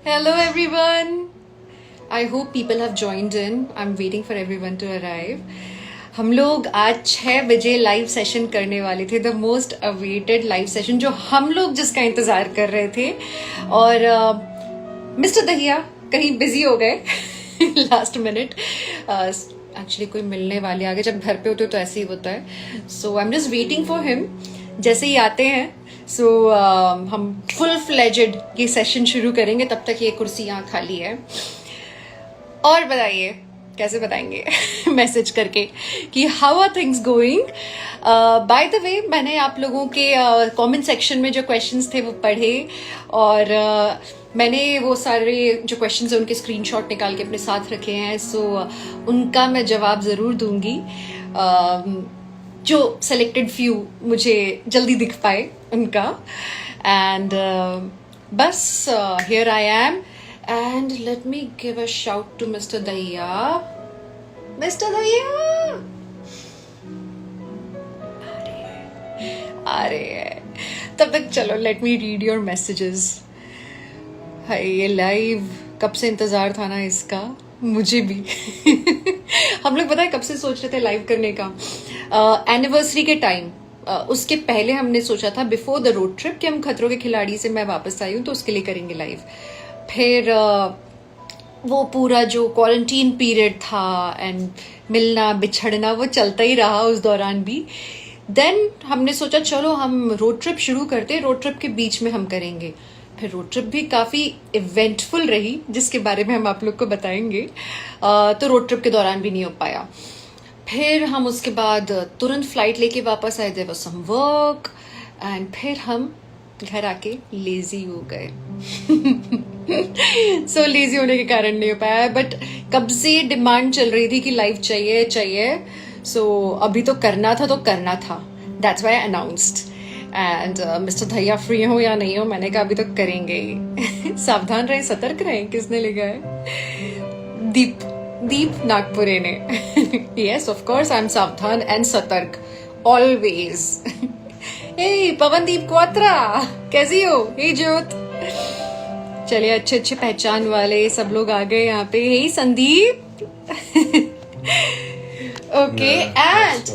Hello everyone. I hope people have joined in. I'm waiting for everyone to arrive. हम लोग आज 6 बजे live session करने वाले थे, the most awaited live session जो हम लोग जिसका इंतजार कर रहे थे, और मिस्टर दहिया कहीं बिजी हो गए लास्ट मिनट. एक्चुअली कोई मिलने वाले आ गए. जब घर पे होते हो तो ऐसे ही होता है. So I am just waiting for him. जैसे ही आते हैं सो हम फुल फ्लेजेड ये सेशन शुरू करेंगे. तब तक ये कुर्सी यहाँ खाली है. और बताइए कैसे बताएंगे मैसेज करके कि how are things going. By the way, मैंने आप लोगों के कमेंट सेक्शन में जो क्वेश्चंस थे वो पढ़े, और मैंने वो सारे जो क्वेश्चंस हैं उनके स्क्रीनशॉट निकाल के अपने साथ रखे हैं. सो उनका मैं जवाब ज़रूर दूंगी. जो सेलेक्टेड फ्यू मुझे जल्दी दिख पाए उनका. एंड बस here I am. And let me give a shout to Mr. Dahiya. Mr. Dahiya! आ रहे हैं. तब तक चलो let me read your messages. हाय, ये लाइव कब से इंतजार था ना इसका, मुझे भी. हम लोग पता है कब से सोच रहे थे लाइव करने का. एनिवर्सरी के टाइम, उसके पहले हमने सोचा था बिफोर द रोड ट्रिप कि हम खतरों के खिलाड़ी से मैं वापस आई हूँ तो उसके लिए करेंगे लाइव. फिर वो पूरा जो क्वारंटीन पीरियड था एंड मिलना बिछड़ना वो चलता ही रहा उस दौरान भी. देन हमने सोचा चलो हम रोड ट्रिप शुरू करते, रोड ट्रिप के बीच में हम करेंगे. फिर रोड ट्रिप भी काफ़ी इवेंटफुल रही जिसके बारे में हम आप लोग को बताएंगे. तो रोड ट्रिप के दौरान भी नहीं हो पाया. फिर हम उसके बाद तुरंत फ्लाइट लेके वापस आए. There was some work and फिर हम घर आके लेजी हो गए. सो लेजी होने के कारण नहीं हो पाया. बट कब से डिमांड चल रही थी कि लाइव चाहिए चाहिए. सो अभी तो करना था तो करना था. That's why I announced. And mister Dahiya free हो या नहीं हो, मैंने कहा अभी तो करेंगे ही. सावधान रहें, सतर्क रहें. किसने लिखा है? दीप नागपुरे ने. Yes of course I am सावधान एंड सतर्क ऑलवेज. हे पवनदीप क्वात्रा, कैसी हो? हे ज्योत. चलिए, अच्छे अच्छे पहचान वाले सब लोग आ गए यहाँ पे. Hey Sandeep. Okay, and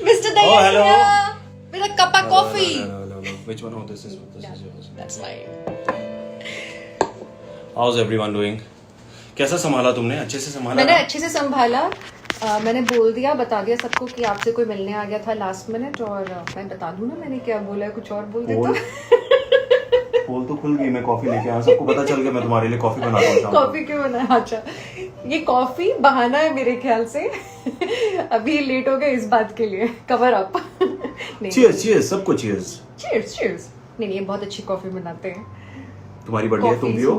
mister Dahiya with a cup of coffee. No. Which one? Oh, this is yours. That's mine. How's everyone doing? कैसा संभाला तुमने? अच्छे से संभाला? मैंने अच्छे से संभाला. मैंने बोल दिया, बता दिया सबको कि आपसे कोई मिलने आ गया था लास्ट मिनट. और मैं बता दूं ना मैंने क्या बोला है, कुछ और बोल देता. पोल तो खुल गई. मैं कॉफी लेके आया, सबको पता चल गया मैं तुम्हारे लिए कॉफी बनाता हूँ. कॉफी क्यों बनाया? अच्छा, ये कॉफी बहाना है मेरे ख्याल से. अभी लेट हो गए इस बात के लिए. Cover up. चीयर्स सबको चीयर्स. चीयर्स. नहीं, ये बहुत अच्छी कॉफी बनाते हैं. तुम्हारी बढ़िया, तुम भी हो.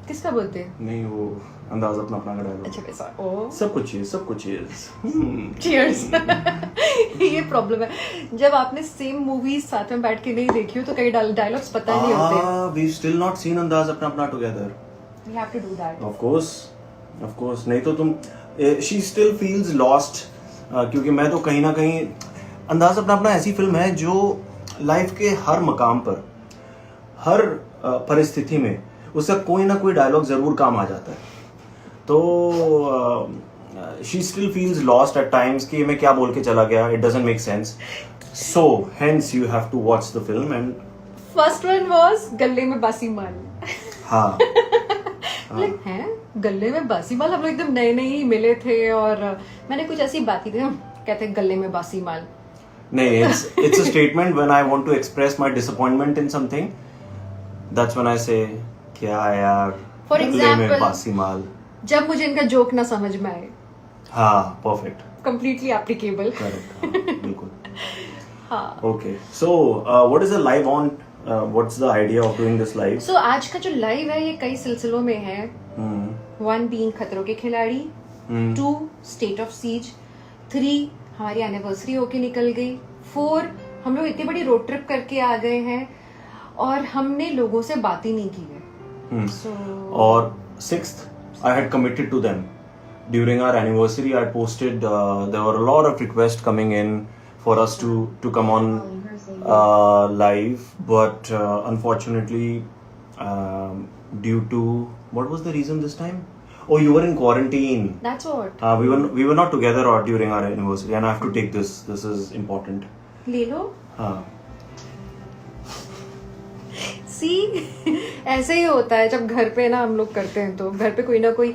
किसका बोलते हैं? नहीं, वो अंदाज अपना का डायलॉग. अच्छा वैसा. ओ, सबको चीयर्स. चीयर्स. ये प्रॉब्लम है जब आपने सेम मूवीज साथ में बैठ के नहीं देखी हो तो कई डायलॉग्स पता नहीं होते. वी स्टिल नॉट सीन अंदाज अपना together. We have to do that. Of course. नहीं तो तुम, शी स्टिल फील्स लॉस्ट. क्योंकि मैं तो कहीं ना कहीं, अंदाज अपना ऐसी फिल्म है जो लाइफ के हर मकाम पर, हर परिस्थिति में उसका कोई ना कोई डायलॉग जरूर काम आ जाता है. तो she still feels lost at times कि मैं क्या बोल के चला गया, it doesn't make sense. So hence you have to watch the film. And first one was गले में बासी माल. हाँ. लाइक हैं गले में बासी माल. हम लोग एकदम नए नए ही मिले थे और मैंने कुछ ऐसी बात की थी, हम कहते गले में बासी माल. नहीं, it's a statement when I want to express my disappointment in something. That's when I say, क्या यार, For गले में example, बासी माल. जब मुझे इनका जोक ना समझ में आए. हाँ, perfect. Completely applicable. Correct. हाँ, बिल्कुल. हाँ. Okay. So, what is the live on? What's the idea of doing this live? So आज का जो लाइव है ये कई सिलसिलों में है. 1 being खतरों के खिलाड़ी, 2 स्टेट ऑफ सीज, 3 हमारी एनिवर्सरी होके निकल गई, 4 हम लोग इतनी बड़ी रोड ट्रिप करके आ गए हैं और हमने लोगों से बात ही नहीं की है. और 6th, I had committed to them. During our anniversary, I posted. There were a lot of requests coming in for us to come on live, but unfortunately, due to, what was the reason this time? Oh, you were in quarantine. That's what. We were not together or during our anniversary, and I have to take this. This is important. ले लो. हाँ. सी ऐसे ही होता है जब घर पे ना हम लोग करते हैं, तो घर पे कोई ना कोई,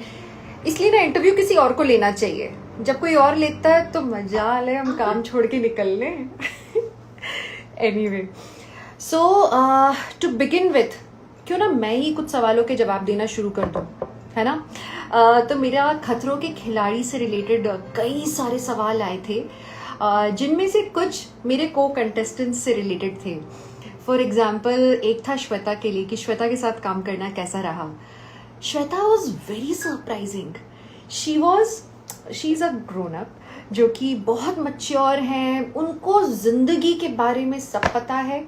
इसलिए ना इंटरव्यू किसी और को लेना चाहिए. जब कोई और लेता है तो मजाल है, हम काम छोड़ के निकल लें. Anyway, so to begin with, क्यों ना मैं ही कुछ सवालों के जवाब देना शुरू कर दूं, है ना. तो मेरा खतरों के खिलाड़ी से रिलेटेड कई सारे सवाल आए थे, जिनमें से कुछ मेरे को कंटेस्टेंट्स से रिलेटेड थे. फॉर एग्जाम्पल, एक था श्वेता के लिए कि श्वेता के साथ काम करना कैसा रहा. Shweta was very surprising. She is a grown up जो कि बहुत मैच्योर हैं, उनको जिंदगी के बारे में सब पता है.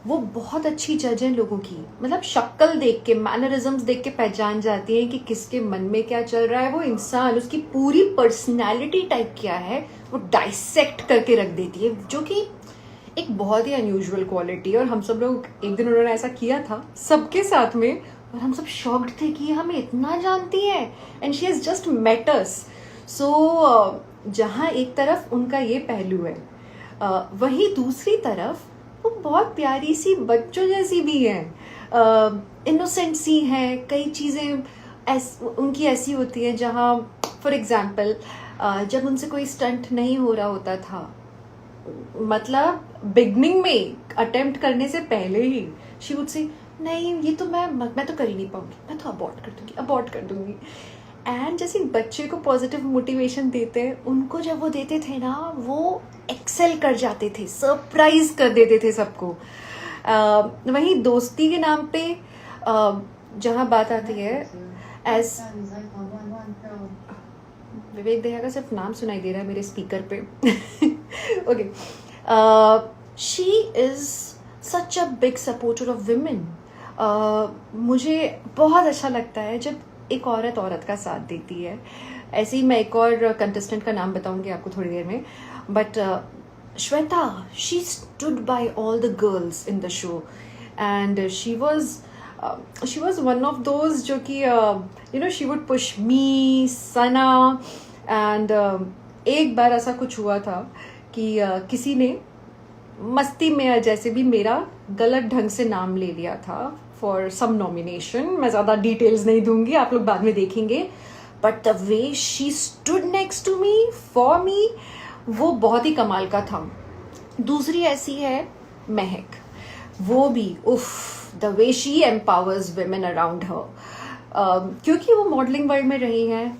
वो बहुत अच्छी जज हैं लोगों की, मतलब शक्ल देख के, मैनरिज्म्स देख के पहचान जाती हैं कि किसके मन में क्या चल रहा है. वो इंसान, उसकी पूरी पर्सनालिटी टाइप क्या है, वो डाइसेक्ट करके रख देती है, जो कि एक बहुत ही अनयूजुअल क्वालिटी है. और हम सब लोग, एक दिन उन्होंने ऐसा किया था सबके साथ में, और हम सब शॉक्ड थे कि हमें इतना जानती है, and she has just met us. So जहाँ एक तरफ उनका ये पहलू है, वहीं दूसरी तरफ वो बहुत प्यारी सी बच्चों जैसी भी हैं, इनोसेंट सी हैं. कई चीज़ें उनकी ऐसी होती हैं जहाँ, फॉर एग्जाम्पल, जब उनसे कोई स्टंट नहीं हो रहा होता था, मतलब बिगनिंग में अटेम्प्ट करने से पहले ही शी वुड से, नहीं ये तो मैं तो कर ही नहीं पाऊंगी, मैं तो अबॉर्ट कर दूंगी. एंड जैसे बच्चे को पॉजिटिव मोटिवेशन देते हैं, उनको जब वो देते थे ना, वो एक्सेल कर जाते थे, सरप्राइज कर देते थे सबको. वहीं दोस्ती के नाम पे जहाँ बात आती है, एज विवेक दहिया का सिर्फ नाम सुनाई दे रहा है मेरे स्पीकर पे. Okay, she is such a big supporter of women. मुझे बहुत अच्छा लगता है जब एक औरत का साथ देती है. ऐसे ही मैं एक और कंटेस्टेंट का नाम बताऊंगी आपको थोड़ी देर में, but Shweta, she stood by all the girls in the show, and she was one of those जो कि you know, she would push me, Sana. And एक बार ऐसा कुछ हुआ था कि किसी ने मस्ती में जैसे भी मेरा गलत ढंग से नाम ले लिया था फॉर सम नॉमिनेशन. मैं ज़्यादा डिटेल्स नहीं दूंगी, आप लोग बाद में देखेंगे. But the way she stood next to me, for me, वो बहुत ही कमाल का था. दूसरी ऐसी है महक. वो भी उफ, the way she empowers women around her, क्योंकि वो मॉडलिंग वर्ल्ड में रही हैं,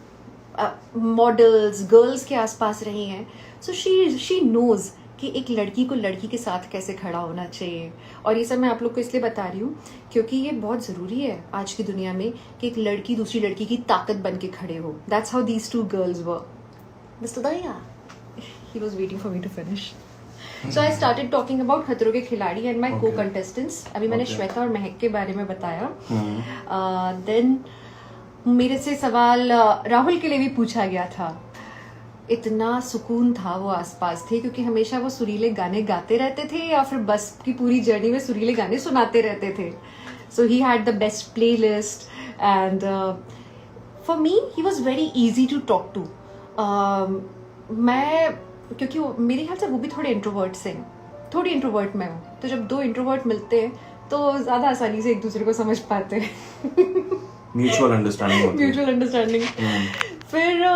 मॉडल्स, गर्ल्स के आसपास रही हैं. सो शी नोज कि एक लड़की को लड़की के साथ कैसे खड़ा होना चाहिए. और ये सब मैं आप लोग को इसलिए बता रही हूँ क्योंकि ये बहुत ज़रूरी है आज की दुनिया में कि एक लड़की दूसरी लड़की की ताकत बन के खड़े हो. That's how these two girls were. Mister Dahiya, he was waiting for me to finish. So I started talking about खतरों के खिलाड़ी एंड माई को कंटेस्टेंट्स. अभी मैंने श्वेता और महक के बारे में बताया. देन मेरे से सवाल राहुल के लिए भी पूछा गया था. इतना सुकून था वो आसपास थे, क्योंकि हमेशा वो सुरीले गाने गाते रहते थे या फिर बस की पूरी जर्नी में सुरीले गाने सुनाते रहते थे. So he had the best playlist, and for me he was very easy to talk to. मैं, क्योंकि मेरे ख्याल से वो भी थोड़े इंट्रोवर्ट्स हैं, थोड़ी इंट्रोवर्ट मैं हूँ, तो जब दो इंट्रोवर्ट मिलते हैं तो ज़्यादा आसानी से एक दूसरे को समझ पाते हैं. Mutual understanding. फिर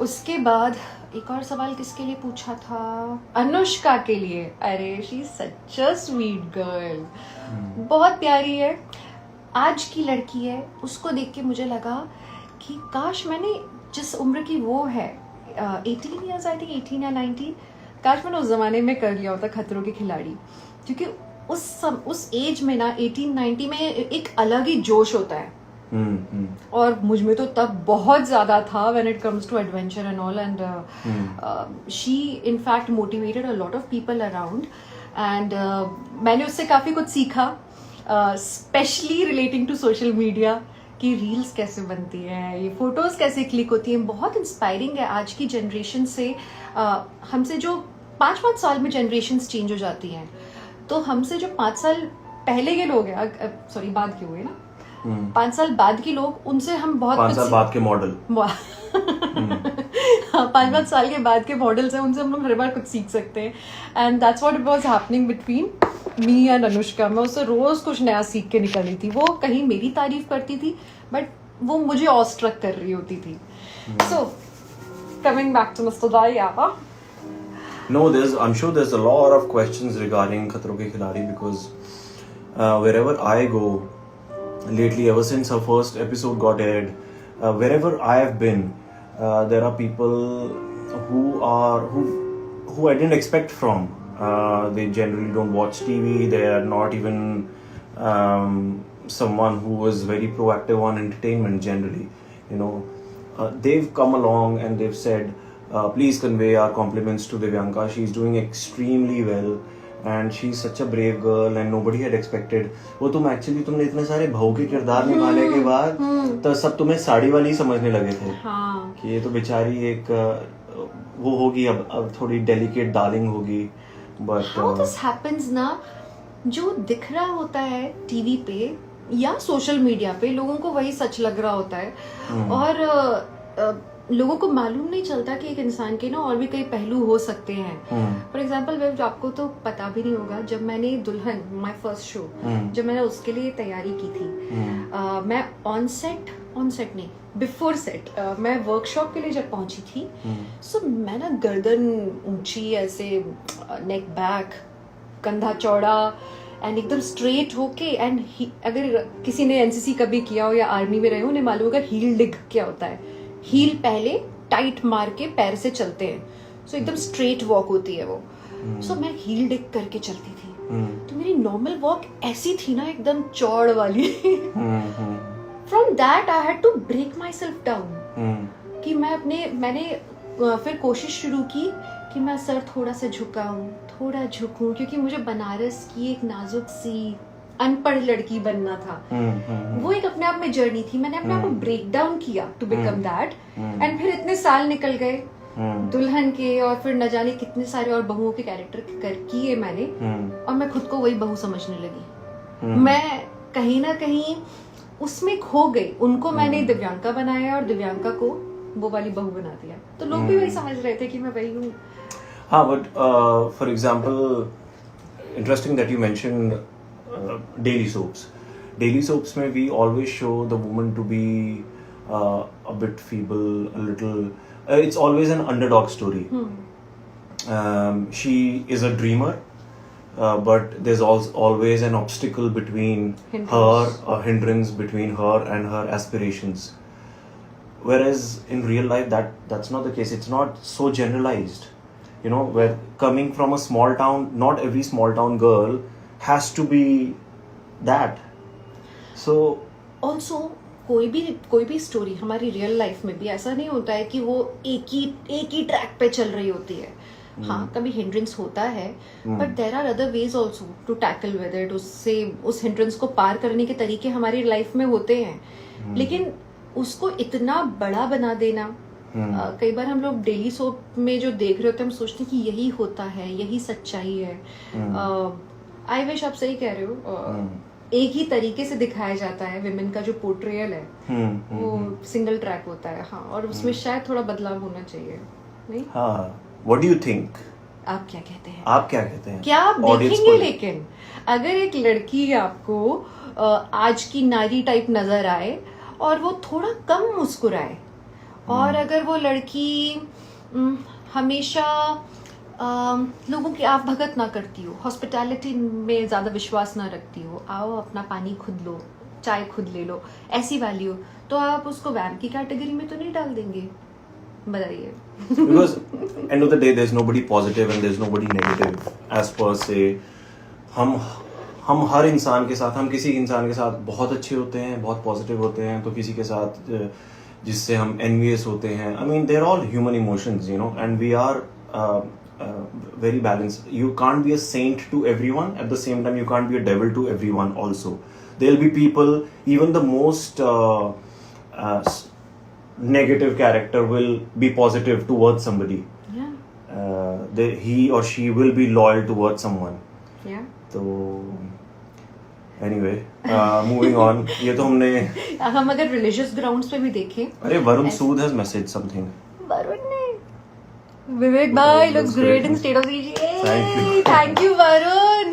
उसके बाद एक और सवाल किसके लिए पूछा था? अनुष्का के लिए. अरे she is such a sweet girl, बहुत प्यारी है, आज की लड़की है. उसको देख के मुझे लगा कि काश मैंने जिस उम्र की वो है, 18 ईयर्स, आई थिंक 18 या 19, काश मैंने उस जमाने में कर लिया होता खतरों के खिलाड़ी. क्योंकि उस एज में ना, 18-19 में एक अलग ही जोश होता है. और मुझ में तो तब बहुत ज्यादा था when it comes to adventure and all. And she in fact motivated a lot of people around, and मैंने उससे काफी कुछ सीखा, specially relating to social media, कि रील्स कैसे बनती है, ये फोटोज कैसे क्लिक होती हैं. बहुत इंस्पायरिंग है आज की जनरेशन से. हमसे जो 5-5 साल में जनरेशंस चेंज हो जाती हैं, तो हमसे जो 5 साल पहले के लोग हैं, सॉरी बाद के हुए ना, 5 साल बाद के लोग, उनसे हम बहुत 5 साल बाद के मॉडल। हाँ, 5 साल के बाद के मॉडल्स हैं, उनसे हम लोग हर बार कुछ सीख सकते हैं. And that's what was happening between me and Anushka. मैं उससे रोज कुछ नया सीख के निकल रही थी. वो कहीं मेरी तारीफ करती थी बट वो मुझे ऑस्ट्रक कर रही होती थी. So coming back to mister Dayaba. No, I'm sure there's a lot of questions regarding Khatron Ke Khiladi because wherever I go lately, ever since her first episode got aired, wherever I have been, there are people who I didn't expect from. They generally don't watch TV. They are not even someone who was very proactive on entertainment generally. You know, they've come along and they've said, please convey our compliments to Divyanka. She's doing extremely well and she's such a brave girl and nobody had expected. वो तुमने इतने सारे बहू के किरदार निभाने के बाद तो सब तुम्हें साड़ी वाली समझने लगे थे. हाँ. कि ये तो बेचारी एक वो होगी, अब थोड़ी डेलिकेट डार्लिंग होगी. बट हाउ दिस हैपेंस ना, जो दिख रहा होता है टीवी पे या सोशल मीडिया पे, लोगों को वही सच लग रहा होता है. और लोगों को मालूम नहीं चलता कि एक इंसान के ना और भी कई पहलू हो सकते हैं. फॉर एग्जाम्पल, आपको तो पता भी नहीं होगा, जब मैंने दुल्हन, माय फर्स्ट शो, जब मैंने उसके लिए तैयारी की थी, मैं ऑन सेट नहीं, बिफोर सेट मैं वर्कशॉप के लिए जब पहुंची थी, सो मैं ना गर्दन ऊंची ऐसे, नेक बैक, कंधा चौड़ा एंड एकदम स्ट्रेट होके. एंड अगर किसी ने एनसीसी कभी किया हो या आर्मी में रहे हो, उन्हें मालूम होगा हील डिग क्या होता है. हील पहले टाइट मार के पैर से चलते हैं, सो एकदम स्ट्रेट वॉक होती है वो. सो मैं हील डिग करके चलती थी, तो मेरी नॉर्मल वॉक ऐसी थी ना, एकदम चौड़ वाली. From that I had to break myself down कि मैंने फिर कोशिश शुरू की कि मैं सर थोड़ा सा झुकूं, क्योंकि मुझे बनारस की एक नाजुक सी अनपढ़ लड़की बनना था. वो एक अपने आप में जर्नी थी. मैंने अपने आप को ब्रेक डाउन किया टू बिकम दैट. एंड फिर इतने साल निकल गए दुल्हन के, और फिर न जाने कितने सारे और बहुओं के कैरेक्टर किए मैंने, और मैं खुद को वही बहू समझने लगी. मैं कहीं ना कहीं उसमें खो गई. उनको मैंने दिव्यांका बनाया और दिव्यांका को वो वाली बहू बना दिया, तो लोग भी वही समझ रहे थे कि मैं वही हूँ. हाँ, but for example, interesting that you mentioned daily soaps में we always show the woman to be a bit feeble, a little, it's always an underdog story. She is a dreamer, but there's always an obstacle between her, a hindrance between her and her aspirations. Whereas in real life that's not the case. It's not so generalized, you know, where coming from a small town, not every small town girl has to be that. So also कोई भी story हमारी real life में भी ऐसा नहीं होता है कि वो एक ही ट्रैक पे चल रही होती है. हाँ, कभी हिंड्रेंस होता है, but there are other ways also to tackle with it. उस हिंड्रेंस को पार करने के तरीके हमारी लाइफ में होते हैं, लेकिन उसको इतना बड़ा बना देना, कई बार हम लोग डेली सोप में जो देख रहे होते हैं, हम सोचते हैं कि यही होता है, यही सच्चाई है. आई विश आप सही कह रहे हो. एक ही तरीके से दिखाया जाता है विमेन का जो पोर्ट्रेयल है, वो सिंगल ट्रैक होता है. हाँ, और उसमें शायद थोड़ा बदलाव होना चाहिए. नहीं? हाँ, व्हाट डू यू थिंक? आप क्या कहते हैं? क्या आप देखेंगे? लेकिन अगर एक लड़की आपको आज की नारी टाइप नजर आए और वो थोड़ा कम मुस्कुराए, और अगर वो लड़की हमेशा लोगों की आप भगत ना करती हो, हॉस्पिटैलिटी में ज्यादा विश्वास ना रखती हो, आओ अपना पानी खुद लो, चाय खुद ले लो, ऐसी वाली हो, तो आप उसको वैम की कैटेगरी में तो नहीं डाल देंगे? बताइए. Because end of the day there's nobody positive and there's nobody negative as per se. हम हर इंसान के साथ, हम किसी इंसान के साथ बहुत अच्छे होते हैं, बहुत पॉजिटिव होते हैं, तो किसी के साथ जिससे हम envious होते हैं. I mean they're all human emotions, you know, and we are very balanced. You can't be a saint to everyone. At the same time, you can't be a devil to everyone also. There'll be people, even the most negative character will be positive towards somebody. Yeah. He or she will be loyal towards someone. Yeah. So anyway moving on. ये तो हमने. हम अगर religious grounds पे भी देखें, अरे वरुण सूद has message something. Varun ने, विवेक भाई looks great in state of CG. Thank you Varun.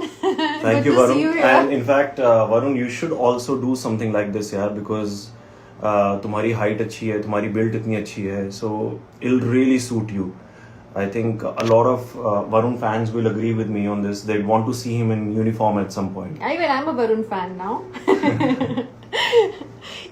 Thank you Varun. And in fact Varun, you should also do something like this यार, because तुम्हारी हाइट अच्छी है, तुम्हारी बिल्ड इतनी अच्छी है, so it'll really suit you. I think a lot of Varun fans will agree with me on this. They'd want to see him in uniform at some point. Even I'm a Varun fan now.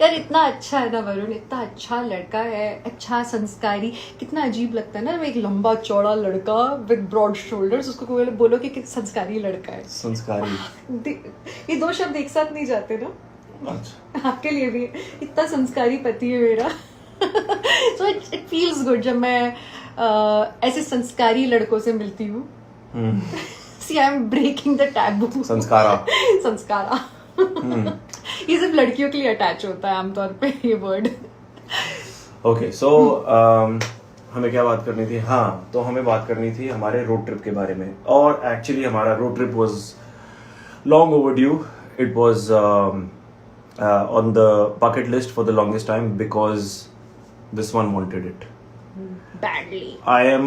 यार इतना अच्छा है ना वरुण, इतना अच्छा लड़का है, अच्छा संस्कारी. कितना अजीब लगता है ना एक लंबा चौड़ा लड़का विद ब्रॉड शोल्डर्स, उसको कोई बोलो कि संस्कारी लड़का है. संस्कारी, ये दो शब्द एक साथ नहीं जाते ना. अच्छा, आपके लिए भी इतना संस्कारी पति है मेरा. सो इट फील्स गुड जब मैं ऐसे संस्कारी लड़कों से मिलती हूँ. See I am breaking the taboo. संस्कारा ये सिर्फ लड़कियों के लिए अटैच होता है आमतौर पे ये वर्ड. ओके, सो हमें क्या बात करनी थी? हाँ, तो हमें बात करनी थी हमारे रोड ट्रिप के बारे में. और एक्चुअली हमारा road trip was long overdue. It was on the bucket list for the longest time because this one wanted it badly. I am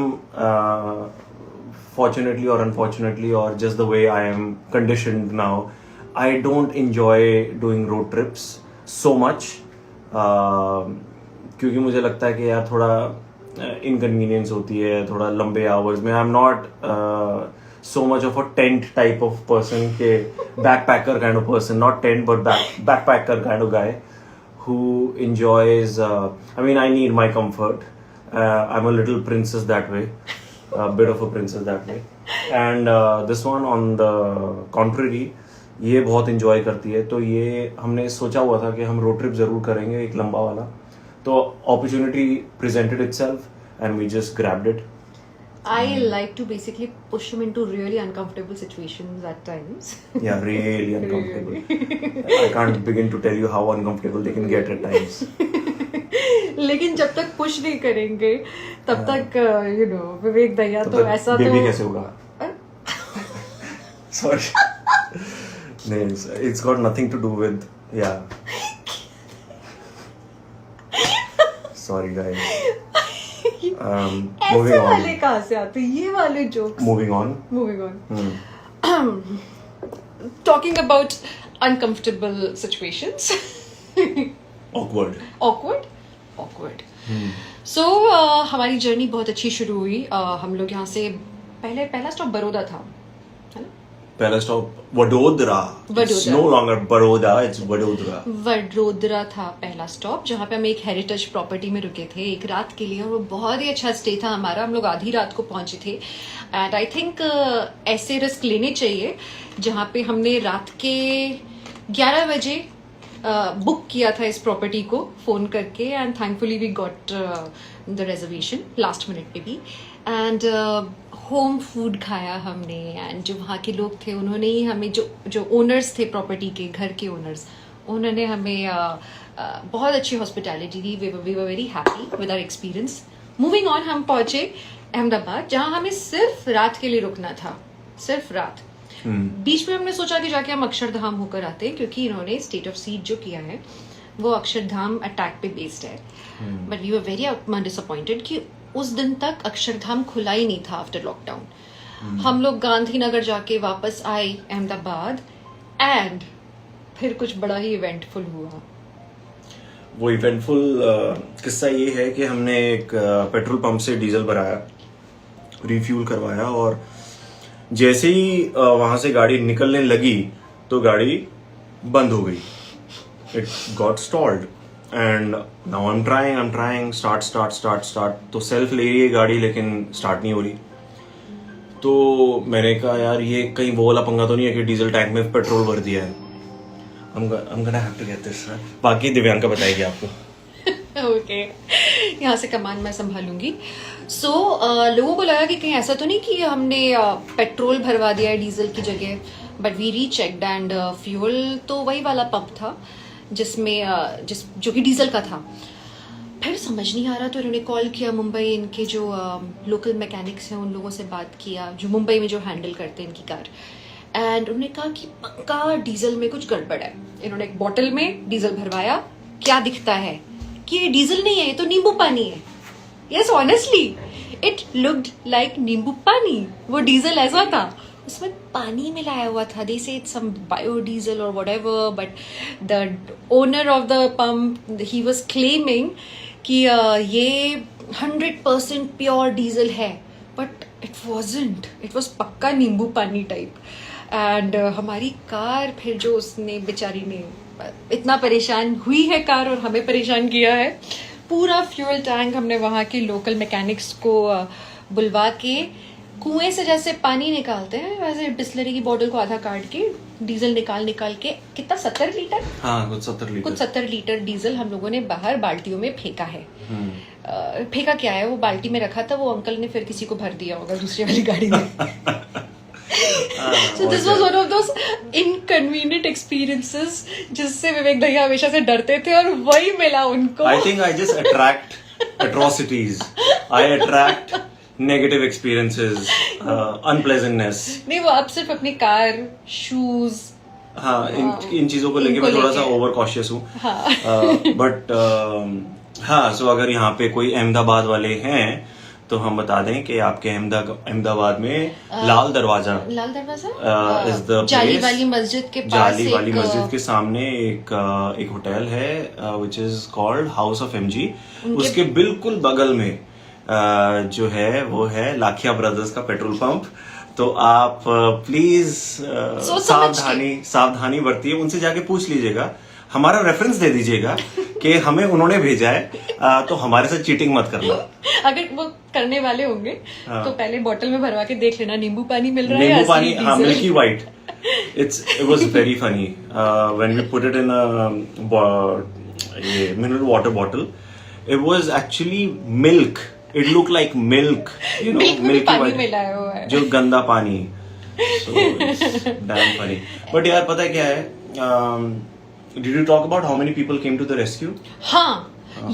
fortunately or unfortunately or just the way I am conditioned now, I don't enjoy doing road trips so much क्योंकि मुझे लगता है कि यार थोड़ा inconvenience होती है, थोड़ा लंबे hours में. I'm not so much of a tent type of person के backpacker kind of person, not tent but backpacker kind of guy who enjoys I mean I need my comfort. I'm a little princess that way, a bit of a princess that way. And this one on the contrary, ये बहुत enjoy करती है. तो ये हमने सोचा हुआ था कि हम road trip जरूर करेंगे, एक लंबा वाला. तो opportunity presented itself and we just grabbed it. I like to basically push him into really uncomfortable situations at times. Yeah, really uncomfortable. I can't begin to tell you how uncomfortable they can get at times. लेकिन जब तक push नहीं करेंगे तब तक you know विवेक भैया तो ऐसा तो बेबी कैसे होगा? Sorry. नहीं, it's got nothing to do with sorry guys. ऐसे वाले कहाँ से आते ये वाले jokes? Moving on. Talking about uncomfortable situations. Awkward. So हमारी जर्नी बहुत अच्छी शुरू हुई. हम लोग यहाँ से पहला स्टॉप बड़ौदा था, है ना? पहला stop Vadodara. It's no longer Baroda, it's Vadodara. Vadodara था पहला स्टॉप, जहाँ पे हम एक हेरिटेज प्रॉपर्टी में रुके थे एक रात के लिए. और वो बहुत ही अच्छा स्टे था हमारा. हम लोग आधी रात को पहुंचे थे. एंड आई थिंक ऐसे रिस्क लेने चाहिए जहाँ पे हमने रात के 11 बजे बुक किया था इस प्रॉपर्टी को फोन करके. And thankfully we got the reservation last minute पे भी. एंड होम फूड खाया हमने. एंड जो वहाँ के लोग थे उन्होंने ही हमें जो ओनर्स थे प्रॉपर्टी के, घर के ओनर्स, उन्होंने हमें बहुत अच्छी हॉस्पिटैलिटी दी. We were very happy with our experience. Moving on, हम पहुंचे अहमदाबाद जहाँ हमें सिर्फ रात के लिए रुकना था, सिर्फ रात. बीच में हमने सोचा कि जाके हम अक्षरधाम होकर आते हैं क्योंकि इन्होंने स्टेट ऑफ सीज जो किया है वो अक्षरधाम अटैक पे बेस्ड है. But we were very disappointed कि उस दिन तक अक्षरधाम खुला ही नहीं था आफ्टर लॉकडाउन. हम लोग गांधीनगर जाके वापस आए अहमदाबाद एंड फिर कुछ बड़ा ही इवेंटफुल हुआ. वो इवेंटफुल किस्सा ये है कि हमने एक पेट्रोल पंप से डीजल भराया, रिफ्यूल करवाया और जैसे ही वहां से गाड़ी निकलने लगी तो गाड़ी बंद हो गई. It got stalled and now I am trying start. तो सेल्फ ले रही है गाड़ी लेकिन स्टार्ट नहीं हो रही. तो मैंने कहा यार ये कहीं वो वाला पंगा तो नहीं है कि डीजल टैंक में पेट्रोल भर दिया है. I'm gonna have to get this. बाकी दिव्यांका बताएगी आपको. ओके, यहाँ से कमान मैं संभालूंगी. सो लोगों को लगा कि कहीं ऐसा तो नहीं कि हमने पेट्रोल भरवा दिया है डीजल की जगह. बट वी रीचेक्ड एंड फ्यूल तो वही वाला पंप था जिसमें जो कि डीजल का था. फिर समझ नहीं आ रहा तो इन्होंने कॉल किया मुंबई, इनके जो लोकल मैकेनिक्स हैं उन लोगों से बात किया जो मुंबई में जो हैंडल करते हैं इनकी कार. एंड उन्होंने कहा कि पक्का डीजल में कुछ गड़बड़ है। इन्होंने एक बॉटल में डीजल भरवाया, क्या दिखता है कि ये डीजल नहीं है, ये तो नींबू पानी है। Yes, honestly it looked like नींबू पानी। वो डीजल ऐसा था, उसमें पानी मिलाया हुआ था। दे से इट्स सम बायोडीजल और whatever, but the owner of the pump he was claiming कि ये 100% प्योर डीजल है, but it wasn't, it was पक्का नींबू पानी टाइप। एंड हमारी कार फिर जो उसने बेचारी ने इतना परेशान हुई है कार और हमें परेशान किया है, पूरा फ्यूल टैंक हमने वहाँ के लोकल मैकेनिक्स को बुलवा के कुएं से जैसे पानी निकालते हैं वैसे बिस्लरी की बोतल को आधा काट के डीजल निकाल के कितना 70 लीटर, हाँ कुछ 70 लीटर डीजल हम लोगों ने बाहर बाल्टियों में फेंका है। फेंका क्या है, वो बाल्टी में रखा था, वो अंकल ने फिर किसी को भर दिया होगा दूसरी वाली गाड़ी में। So this was one of those inconvenient experiences जिससे विवेक भैया हमेशा से डरते थे और वही मिला उनको। I think I just attract atrocities. I attract negative experiences, unpleasantness. नहीं, वो अब सिर्फ अपनी कार, शूज, हाँ इन चीजों को लेके मैं थोड़ा सा ओवर कॉशियस हूँ। बट हाँ, सो अगर यहाँ पे कोई अहमदाबाद वाले हैं तो हम बता दें कि आपके अहमदाबाद में लाल दरवाजा इज द जाली वाली मस्जिद के पास, जाली वाली मस्जिद के सामने एक होटल है which is called house of MG. उसके बिल्कुल बगल में जो है वो है लाखिया ब्रदर्स का पेट्रोल पंप। तो आप प्लीज सावधानी बरतिए, उनसे जाके पूछ लीजिएगा, हमारा रेफरेंस दे दीजिएगा कि हमें उन्होंने भेजा है, तो हमारे साथ चीटिंग मत करना। अगर वो करने वाले होंगे तो पहले बोतल में भरवा के देख लेना नींबू पानी मिल रहा है, नींबू पानी, हाँ milky white. it was very funny when we put it in a mineral water bottle. It was actually milk. It looked like milk, you know, milky white, जो गंदा पानी। So it's damn funny. But यार पता है क्या है? Did you talk about how many people came to the rescue? हाँ,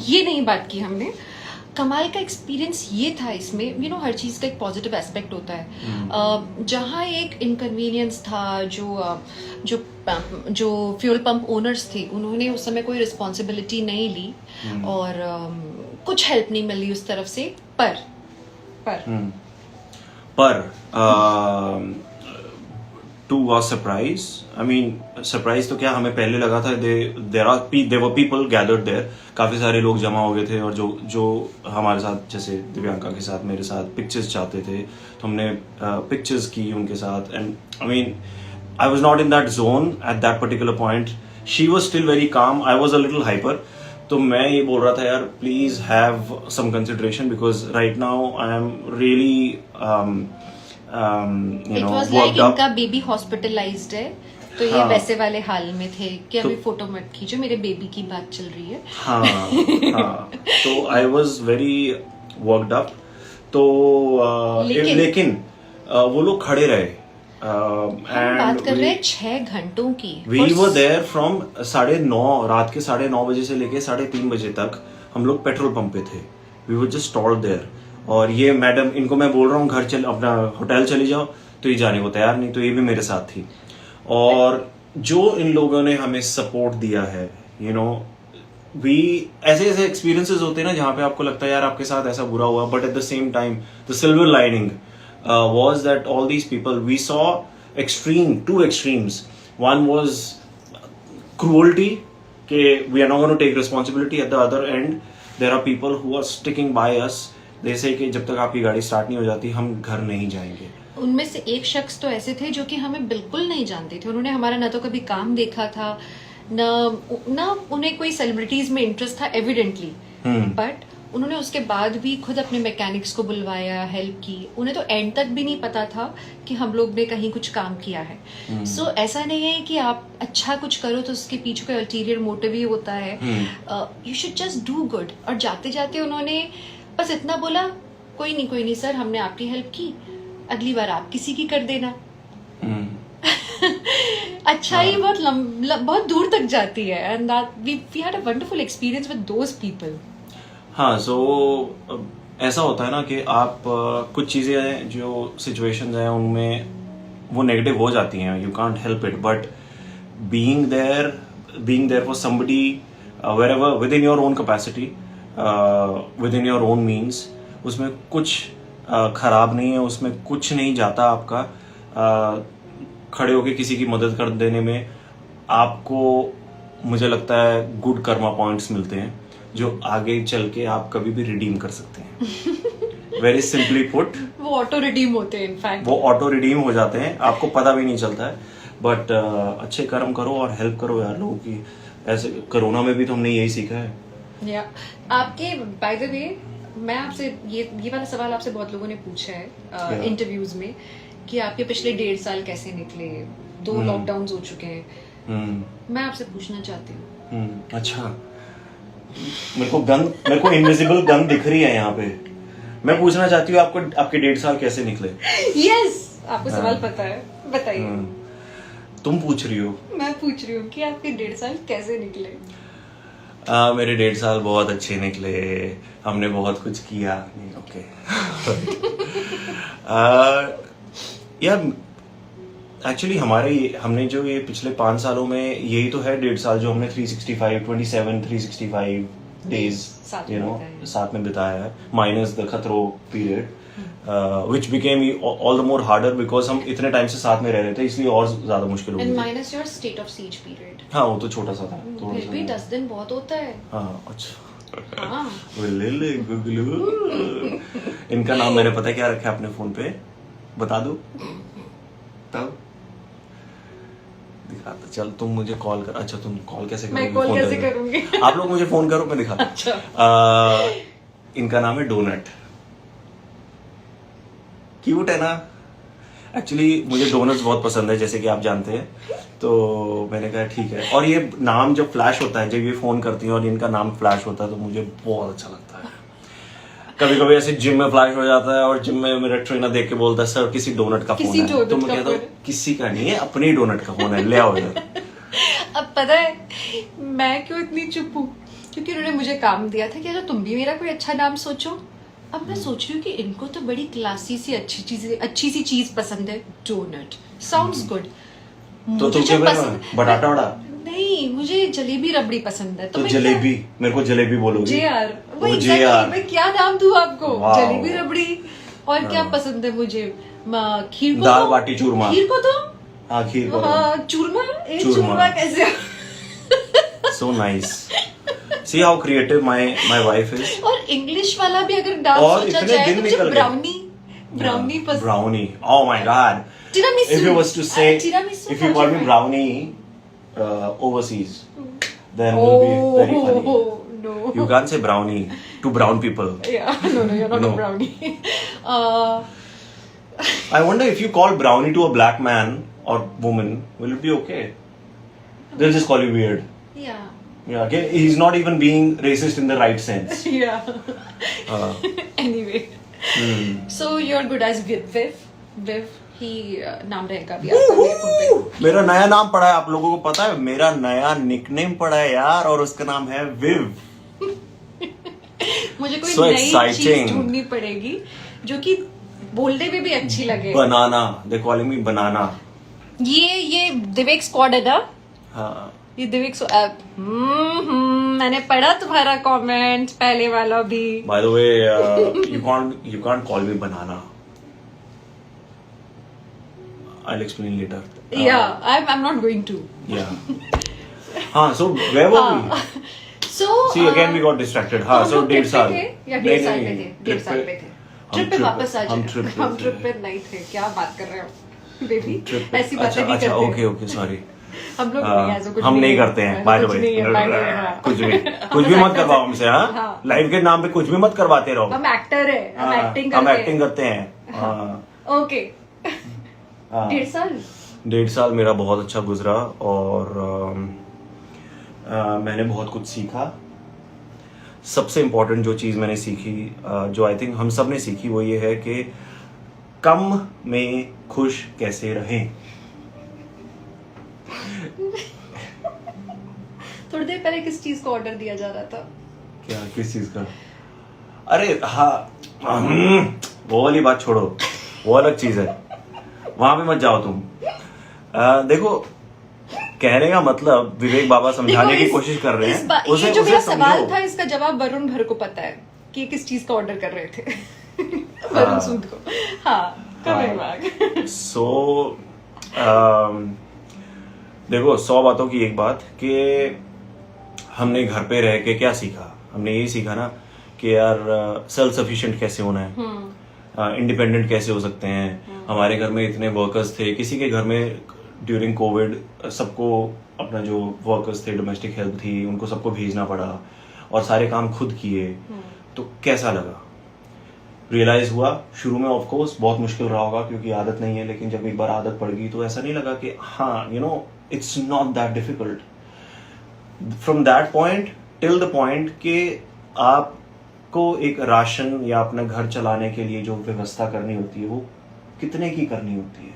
ये नहीं बात की हमने। कमाल का एक्सपीरियंस ये था इसमें, यू नो, हर चीज का एक पॉजिटिव एस्पेक्ट होता है। जहाँ एक इनकन्वीनियंस था, जो फ्यूल पंप ओनर्स थे उन्होंने उस समय कोई रिस्पॉन्सिबिलिटी नहीं ली और कुछ हेल्प नहीं मिली उस तरफ से। पर to was surprise. I mean surprise तो क्या, हमें पहले लगा था देयर पीपल गैदर्ड देयर, काफी सारे लोग जमा हो गए थे और जो हमारे साथ, जैसे दिव्यांका के साथ, मेरे साथ पिक्चर्स चाहते थे, तो हमने पिक्चर्स की उनके साथ। And I mean I was not in that zone at that particular point. She was still very calm, I was a little hyper. तो मैं ये बोल रहा था यार please have some consideration because right now I am really It was like इनका baby hospitalised है, तो ये वैसे वाले हाल में थे कि अभी फोटो मत खींचो, मेरे बेबी की बात चल रही है। हाँ तो I was very worked up. तो लेकिन वो लोग खड़े रहे। हम बात कर रहे हैं 6 घंटों की। वी वर देयर फ्रॉम 9:30 रात के 9:30 बजे से लेके 3:30 बजे तक हम लोग पेट्रोल पंप पे थे। We were just stalled there. और ये मैडम, इनको मैं बोल रहा हूँ घर अपना होटल चली जाओ, तो ये जाने को तैयार नहीं, तो ये भी मेरे साथ थी। और जो इन लोगों ने हमें सपोर्ट दिया है, यू नो, वी ऐसे एक्सपीरियंसेस होते हैं ना जहाँ पे आपको लगता है यार आपके साथ ऐसा बुरा हुआ, but at the same time the silver lining was that all these people we saw two extremes. One was cruelty के we are not going to take responsibility. At the other end there are people who are sticking by us, जैसे कि जब तक आपकी गाड़ी start नहीं हो जाती हम घर नहीं जाएंगे। उनमें से एक शख्स तो ऐसे थे जो कि हमें बिल्कुल नहीं जानते थे। उन्होंने हमारा ना तो कभी काम देखा था, ना उन्हें कोई सेलिब्रिटीज में इंटरेस्ट था एविडेंटली, बट उन्होंने उसके बाद भी खुद अपने मैकेनिक्स को बुलवाया, हेल्प की। उन्हें तो एंड तक भी नहीं पता था कि हम लोग ने कहीं कुछ काम किया है। सो ऐसा नहीं है कि आप अच्छा कुछ करो तो उसके पीछे कोई अल्टीरियर मोटिव ही होता है। You should just do good. और जाते जाते उन्होंने बस इतना बोला, कोई नहीं सर, हमने आपकी हेल्प की, अगली बार आप किसी की कर देना। अच्छा ही बहुत दूर तक जाती है। And we had a wonderful experience with those people. हाँ, सो ऐसा होता है ना कि आप कुछ चीजें हैं, जो सिचुएशंस हैं, उनमें वो नेगेटिव हो जाती हैं, you can't help it, but being there for somebody wherever within your own capacity, within your own means, उसमें कुछ खराब नहीं है, उसमें कुछ नहीं जाता आपका। खड़े होके किसी की मदद कर देने में आपको, मुझे लगता है, गुड कर्मा पॉइंट्स मिलते हैं जो आगे चल के आप कभी भी रिडीम कर सकते हैं। वेरी सिंपली पुट, वो ऑटो रिडीम होते हैं, इनफैक्ट वो ऑटो रिडीम हो जाते हैं, आपको पता भी नहीं चलता है। बट अच्छे कर्म करो और हेल्प करो यार लोगों की। ऐसे कोरोना में भी तो हमने यही सीखा है। या आपके, बाय द वे, मैं आपसे ये वाला सवाल आपसे बहुत लोगों ने पूछा है इंटरव्यूज में कि आपके पिछले 1.5 साल कैसे निकले, 2 लॉकडाउन हो चुके हैं। मैं आपसे पूछना चाहती हूँ। अच्छा, मेरे को इनविजिबल गन दिख रही है यहाँ पे। मैं पूछना चाहती हूँ आपको, आपके 1.5 साल कैसे निकले? यस, आपको सवाल पता है, बताइए। तुम पूछ रही हो? मैं पूछ रही हूँ कि आपके 1.5 साल कैसे निकले? मेरे 1.5 साल बहुत अच्छे निकले, हमने बहुत कुछ किया। ओके यार, एक्चुअली हमने जो ये पिछले 5 सालों में, यही तो है 1.5 साल जो हमने 365 डेज साथ में बिताया है, माइनस द खतरो period, which became all the more harder because हम इतने टाइम से साथ में रह रहे थे, इसलिए और ज्यादा मुश्किल हो गई। And minus your state of siege period. हाँ, वो तो छोटा सा था। फिर भी 10 दिन बहुत होता है। हाँ, अच्छा। हाँ। गुगलू। इनका नाम मैंने पता है क्या रखा है अपने फोन पे, बता दूं? तब दिखाता। चल, तुम मुझे कॉल कर। अच्छा, तुम कॉल कैसे करोगे? मैं कॉल कैसे करूंगी? आप लोग मुझे फोन करो, मैं दिखाता। अच्छा। इनका नाम है डोनट। क्यूट है ना? एक्चुअली मुझे डोनट्स बहुत पसंद है, जैसे कि आप जानते हैं, तो मैंने कहा ठीक है। और ये नाम जब फ्लैश होता है, जब ये फोन करती है और इनका नाम फ्लैश होता है, तो मुझे बहुत अच्छा लगता है। कभी कभी ऐसे जिम में फ्लैश हो जाता है और जिम में मेरा ट्रेनर देख के बोलता है, सर किसी डोनट का फोन है। तो मैं कहता हूँ किसी का नहीं है, अपने ही डोनट का फोन है, ले आओ इधर। अब पता है मैं क्यों इतनी चुप हूँ? क्योंकि उन्होंने मुझे काम दिया था कि अगर तुम भी मेरा कोई अच्छा नाम सोचो। अब मैं सोच रही हूँ कि इनको तो बड़ी क्लासी सी अच्छी सी चीज पसंद है, डोनट। Sounds good. तो क्या बटाटा वड़ा? नहीं, मुझे जलेबी रबड़ी पसंद है। तो जलेबी, मेरे को जलेबी बोलोगी? जेआर, मैं क्या नाम दूँ आपको? जलेबी रबड़ी। और क्या पसंद है मुझे? खीर को, दाल बाटी चूरमा। खीर को तो हाँ, खीर को चूरमा कैसे? So nice. See how creative my wife is. और इंग्लिश वाला भी अगर नाम सोचा जाए तो मुझे ब्राउनी पसंद। Brownie, oh my god. tiramisu. If you was to say, tiramisu if you call me brownie overseas, then will be very funny. No. You can't say brownie to brown people. Yeah, no, you're not No. a brownie. I wonder if you call brownie to a black man or woman, will it be okay? They'll just call you weird. Yeah. Yeah, okay. He's not even being racist in the right sense. Yeah. Anyway. So you're good as Viv ही नाम रहेगा भी आपका मेरे phone पे। मेरा नया नाम पड़ा है, आप लोगों को पता है? मेरा नया निकनेम पड़ा है यार, और उसका नाम है विव। मुझे कोई So नई exciting. चीज ढूंढनी पड़ेगी जो कि बोलने में भी अच्छी लगे। बनाना, दे कॉलिंग मी बनाना। ये दिवेक स्क्वाड है ना? हाँ, ये दिवेक मैंने पढ़ा तुम्हारा कमेंट पहले वाला भी। by the way, you can't call me banana. I'll explain later. Yeah, I'm not going to. Yeah. हाँ, so where were we? So See, again we got distracted. हाँ, so 1.5 साल। या 1.5 साल पे थे, 1.5 साल पे थे। ट्रिप पे वापस आ जाए। हम ट्रिप पे नहीं थे, क्या बात कर रहे हो बेबी? ऐसी बातें नहीं करते। अच्छा, ओके, सॉरी। हम लोग नहीं, ऐसा कुछ हम नहीं करते हैं, बाय द वे। कुछ भी मत करवाओ हमसे। हाँ, लाइफ के नाम पे कुछ भी मत करवाते रहो। हम एक्टर है, हम एक्टिंग करते हैं। ओके। 1.5 साल मेरा बहुत अच्छा गुजरा, और मैंने बहुत कुछ सीखा। सबसे इम्पोर्टेंट जो चीज़ मैंने सीखी, जो आई थिंक हम सब ने सीखी, वो ये है कि कम में खुश कैसे रहें। थोड़ी देर पहले किस चीज को ऑर्डर दिया जा रहा था? क्या, किस चीज का? अरे हाँ, वो वाली बात छोड़ो, वो अलग चीज है। वहां पे मत जाओ तुम। देखो, कहने का मतलब विवेक बाबा समझाने देखो, की इस- कोशिश कर रहे इस हैं, बा- उसे ये जो मेरा उसे सवाल समझो। था इसका जवाब वरुण भर को पता है कि किस चीज का ऑर्डर कर रहे थे। हाँ। वरुण सूद को। हाँ, कमिंग बैक। सो देखो, 100 बातों की एक बात कि हमने घर पे रह के क्या सीखा। हमने यही सीखा ना कि यार सेल्फ सफिशिएंट कैसे होना है, इंडिपेंडेंट कैसे हो सकते हैं। हमारे घर में इतने वर्कर्स थे, किसी के घर में ड्यूरिंग कोविड सबको अपना जो वर्कर्स थे, डोमेस्टिक हेल्प थी, उनको सबको भेजना पड़ा और सारे काम खुद किए। तो कैसा लगा, रियलाइज हुआ। शुरू में ऑफ कोर्स बहुत मुश्किल रहा होगा क्योंकि आदत नहीं है, लेकिन जब एक बार आदत पड़ गई तो ऐसा नहीं लगा कि हाँ it's not that difficult. From that point till the point कि आपको एक राशन या अपना घर चलाने के लिए जो व्यवस्था करनी होती है वो कितने की करनी होती है।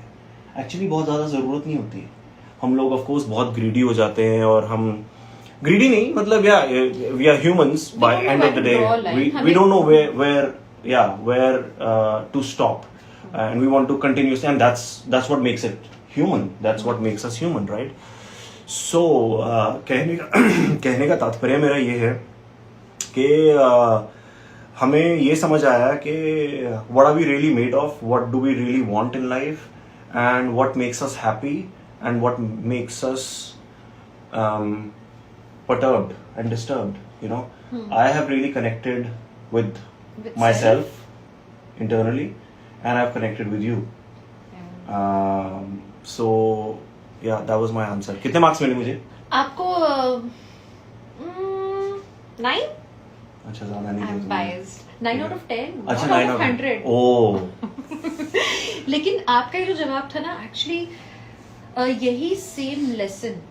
एक्चुअली बहुत ज्यादा जरूरत नहीं होती है। हम लोग ऑफ कोर्स बहुत ग्रीडी हो जाते हैं, और हम ग्रीडी नहीं, मतलब we are humans by end of the day. We don't know where to stop, and we want to continuously, and that's what makes it human, that's what makes us human, right? So कहने का तात्पर्य मेरा ये है कि हमें ये समझ आया कि what are we really made of, what do we really want in life, and what makes us happy, and what makes us perturbed and disturbed. I have really connected with myself internally, and I've connected with you. So yeah, that was my answer. कितने marks मिले मुझे? आपको 9? अच्छा, ज्यादा नहीं I'm दिए biased. 9 out of 10. अच्छा, not 9 out of 100. ओह, लेकिन आपका ये जो जवाब था ना, एक्चुअली यही सेम लेसन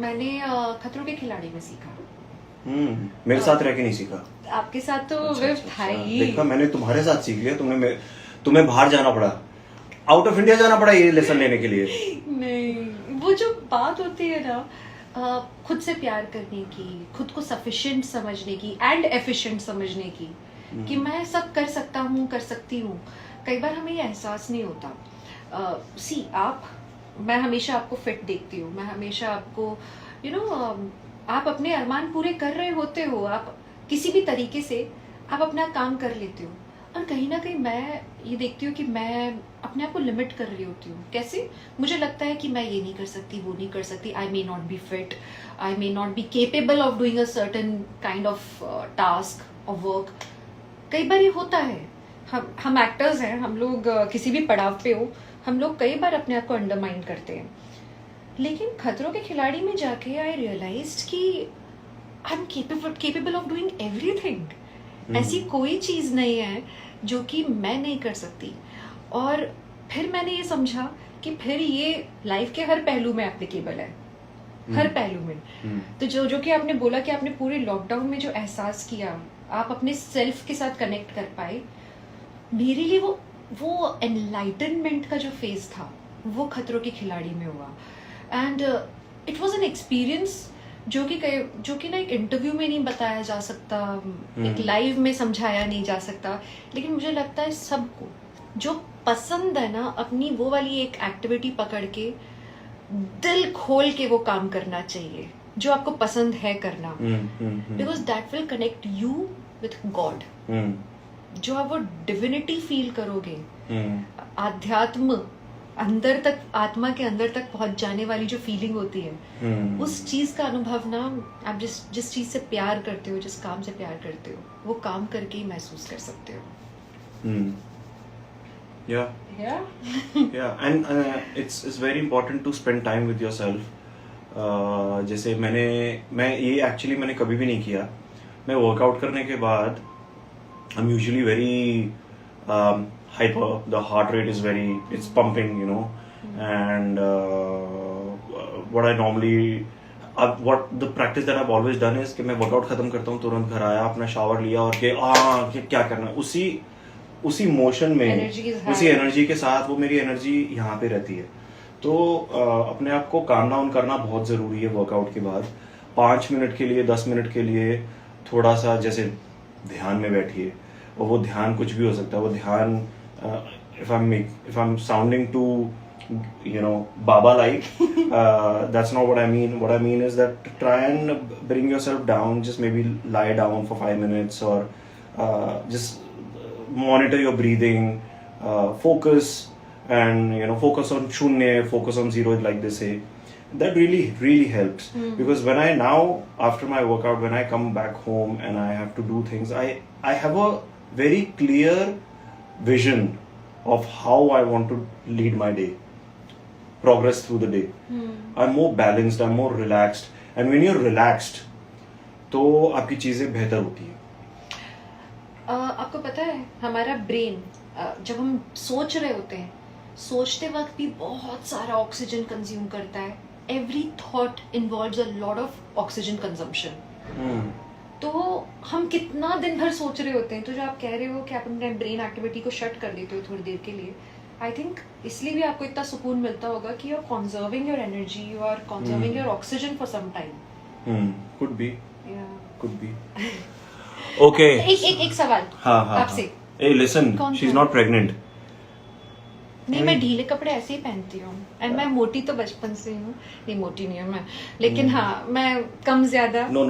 मैंने खतरों के खिलाड़ी में सीखा। मेरे साथ रह के नहीं सीखा। आपके साथ तो अच्छा, विव अच्छा, था अच्छा। ही। देखा, मैंने तुम्हारे साथ सीख लिया। तुम्हें बाहर जाना पड़ा, आउट ऑफ इंडिया जाना पड़ा ये लेसन लेने के लिए। नहीं, वो जो बात होती है ना, खुद से प्यार करने की, खुद को सफिशिएंट समझने की एंड एफिशिएंट समझने की, कि मैं सब कर सकता हूँ, कर सकती हूँ। कई बार हमें ये एहसास नहीं होता। मैं हमेशा आपको फिट देखती हूँ, मैं हमेशा आपको आप अपने अरमान पूरे कर रहे होते हो, आप किसी भी तरीके से आप अपना काम कर लेते हो, और कहीं ना कहीं मैं ये देखती हूँ कि मैं अपने आप को लिमिट कर रही होती हूँ। कैसे? मुझे लगता है कि मैं ये नहीं कर सकती, वो नहीं कर सकती, I may not be fit, I may not be capable of doing a certain kind of task और वर्क। कई बार ये होता है, हम एक्टर्स हैं, हम लोग किसी भी पड़ाव पे हो, हम लोग कई बार अपने आप को अंडरमाइन करते हैं। लेकिन खतरों के खिलाड़ी में जाके आई रियलाइज्ड कि I am capable of doing everything. ऐसी कोई चीज नहीं है जो कि मैं नहीं कर सकती। और फिर मैंने ये समझा कि फिर ये लाइफ के हर पहलू में एप्लीकेबल है, हर पहलू में। तो जो कि आपने बोला कि आपने पूरे लॉकडाउन में जो एहसास किया, आप अपने सेल्फ के साथ कनेक्ट कर पाए, मेरे लिए वो एनलाइटनमेंट का जो फेज था वो खतरों के खिलाड़ी में हुआ। And it was an experience जो कि ना एक इंटरव्यू में नहीं बताया जा सकता, एक लाइव में समझाया नहीं जा सकता। लेकिन मुझे लगता है सबको जो पसंद है ना, अपनी वो वाली एक एक्टिविटी पकड़ के दिल खोल के वो काम करना चाहिए जो आपको पसंद है करना, because that will connect you with God. जो आप वो डिविनिटी फील करोगे, आध्यात्म अंदर तक, आत्मा के अंदर तक पहुंच जाने वाली जो फीलिंग होती है, उस चीज का अनुभव ना आप जिस चीज से प्यार करते हो, जिस काम से प्यार करते हो, वो काम करके ही महसूस कर सकते हो। yeah and it's very important to spend time with yourself। जैसे मैं ये एक्चुअली मैंने कभी भी नहीं किया। मैं वर्कआउट करने के बाद I'm usually very hyper. The heart rate is it's pumping, and what the practice that I've always done is कि मैं वर्कआउट खत्म करता हूँ, तुरंत घर आया, अपना शावर लिया और क्या करना है, उसी मोशन में, उसी एनर्जी के साथ, वो मेरी एनर्जी यहाँ पे रहती है। तो अपने आप को काम डाउन करना बहुत जरूरी है वर्कआउट के बाद। 5 मिनट के लिए, 10 मिनट के लिए थोड़ा सा जैसे ध्यान में बैठिए, और वो ध्यान कुछ भी हो सकता है। वो ध्यान if I'm sounding too, Baba like, that's not what I mean. What I mean is that try and bring yourself down. Just maybe lie down for 5 minutes, or just monitor your breathing, focus, and focus on shunya, focus on zero, like they say. That really helps. Because when I now, after my workout, when I come back home and I have to do things, I have a very clear vision of how I want to lead my day, progress through the day. I'm more balanced, I'm more relaxed, and when you're relaxed, तो आपकी चीजें बेहतर होती हैं. आपको पता है हमारा ब्रेन जब हम सोच रहे होते हैं, सोचते वक्त भी बहुत सारा ऑक्सीजन कंज्यूम करता है. Every thought involves a lot of oxygen consumption. तो हम कितना दिन भर सोच रहे होते हैं. तो जो आप कह रहे हो कि आप अपने ब्रेन एक्टिविटी को शट कर देते हो थोड़ी देर के लिए, आई थिंक इसलिए भी आपको इतना सुकून मिलता होगा कि you are conserving your energy, you are conserving your oxygen for some time. Could be. Okay. एक सवाल आपसे. Hey, listen, she's not pregnant. नहीं, मैं ढीले कपड़े ऐसे ही पहनती हूँ. एंड मैं मोटी तो बचपन से हूँ. नहीं, मोटी नहीं हूँ मैं, लेकिन हाँ मैं कम ज्यादा. No.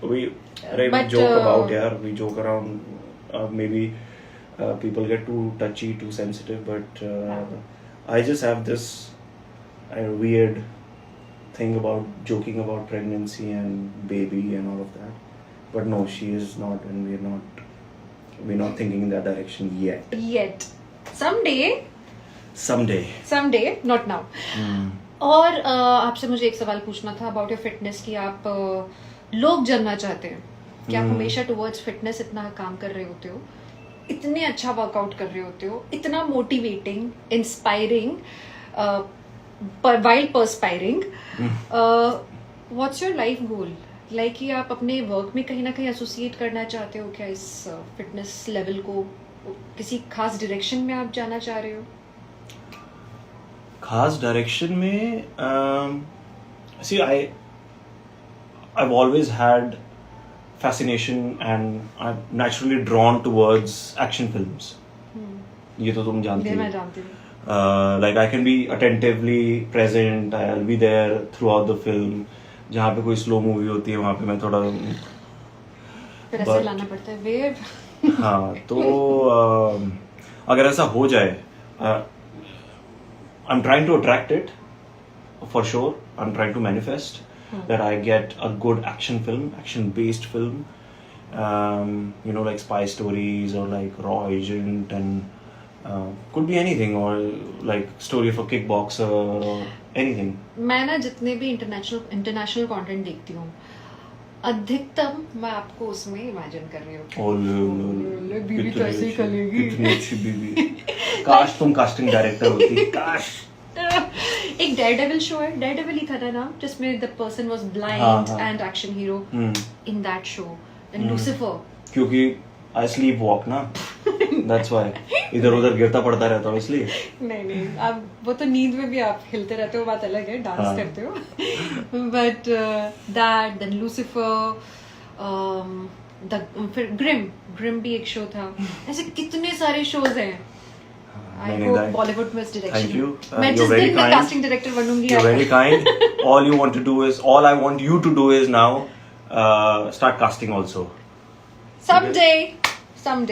We joke about, यार. We joke around. Maybe people get too touchy, too sensitive, but I just have this weird thing about joking about pregnancy and baby and all of that. But no, she is not, and we're not thinking in that direction yet. Someday, not now. और आपसे मुझे एक सवाल पूछना था about your fitness कि आप लोग जानना चाहते हैं कि आप हमेशा टुवर्ड्स फिटनेस इतना काम कर रहे होते हो, इतने अच्छा वर्कआउट कर रहे होते हो, इतना motivating, inspiring, while perspiring. What's your life goal? Like कि आप अपने वर्क में कहीं ना कहीं एसोसिएट करना चाहते हो क्या इस फिटनेस लेवल को? किसी खास डायरेक्शन में आप जाना चाह रहे हो? खास डायरेक्शन में see, I've always had fascination and I'm naturally drawn towards action films. ये तो तुम जानती हो. मैं जानती हूँ. Like I can be attentively present, I'll be there throughout the film. जहाँ पे कोई स्लो मूवी होती है वहाँ पे मैं थोड़ा फिर ऐसे लाना पड़ता है वेव. हाँ, तो अगर ऐसा हो जाए, I'm trying to attract it for sure. I'm trying to manifest that I get a good action-based film, like spy stories or like Raw Agent, and could be anything, or like story of a kickboxer or anything. मैं ना जितने भी international content देखती हूँ, अधिकतम मैं आपको उसमें इमेजिन कर रही हूँ. बीवी कैसे करेगी? कितनी अच्छी बीवी. काश तुम कास्टिंग डायरेक्टर होती. काश. एक डेयरडेविल शो है, डेयरडेविल ही था ना नाम, जिसमें the person was blind and action hero. In that show and Lucifer. क्योंकि I sleep walk ना. That's why. इधर उधर गिरता पड़ता रहता हूँ इसलिए. नहीं, आप वो तो नींद में भी आप हिलते रहते हो, बात अलग है, डांस करते हो. But that, then Lucifer, फिर Grimm भी एक शो था. ऐसे कितने सारे शोज हैं. I hope Bollywood में इस direction. Thank you. मैं जिस दिन मैं casting director बनूंगी. You're very kind. All I want you to do is now start casting also. Someday.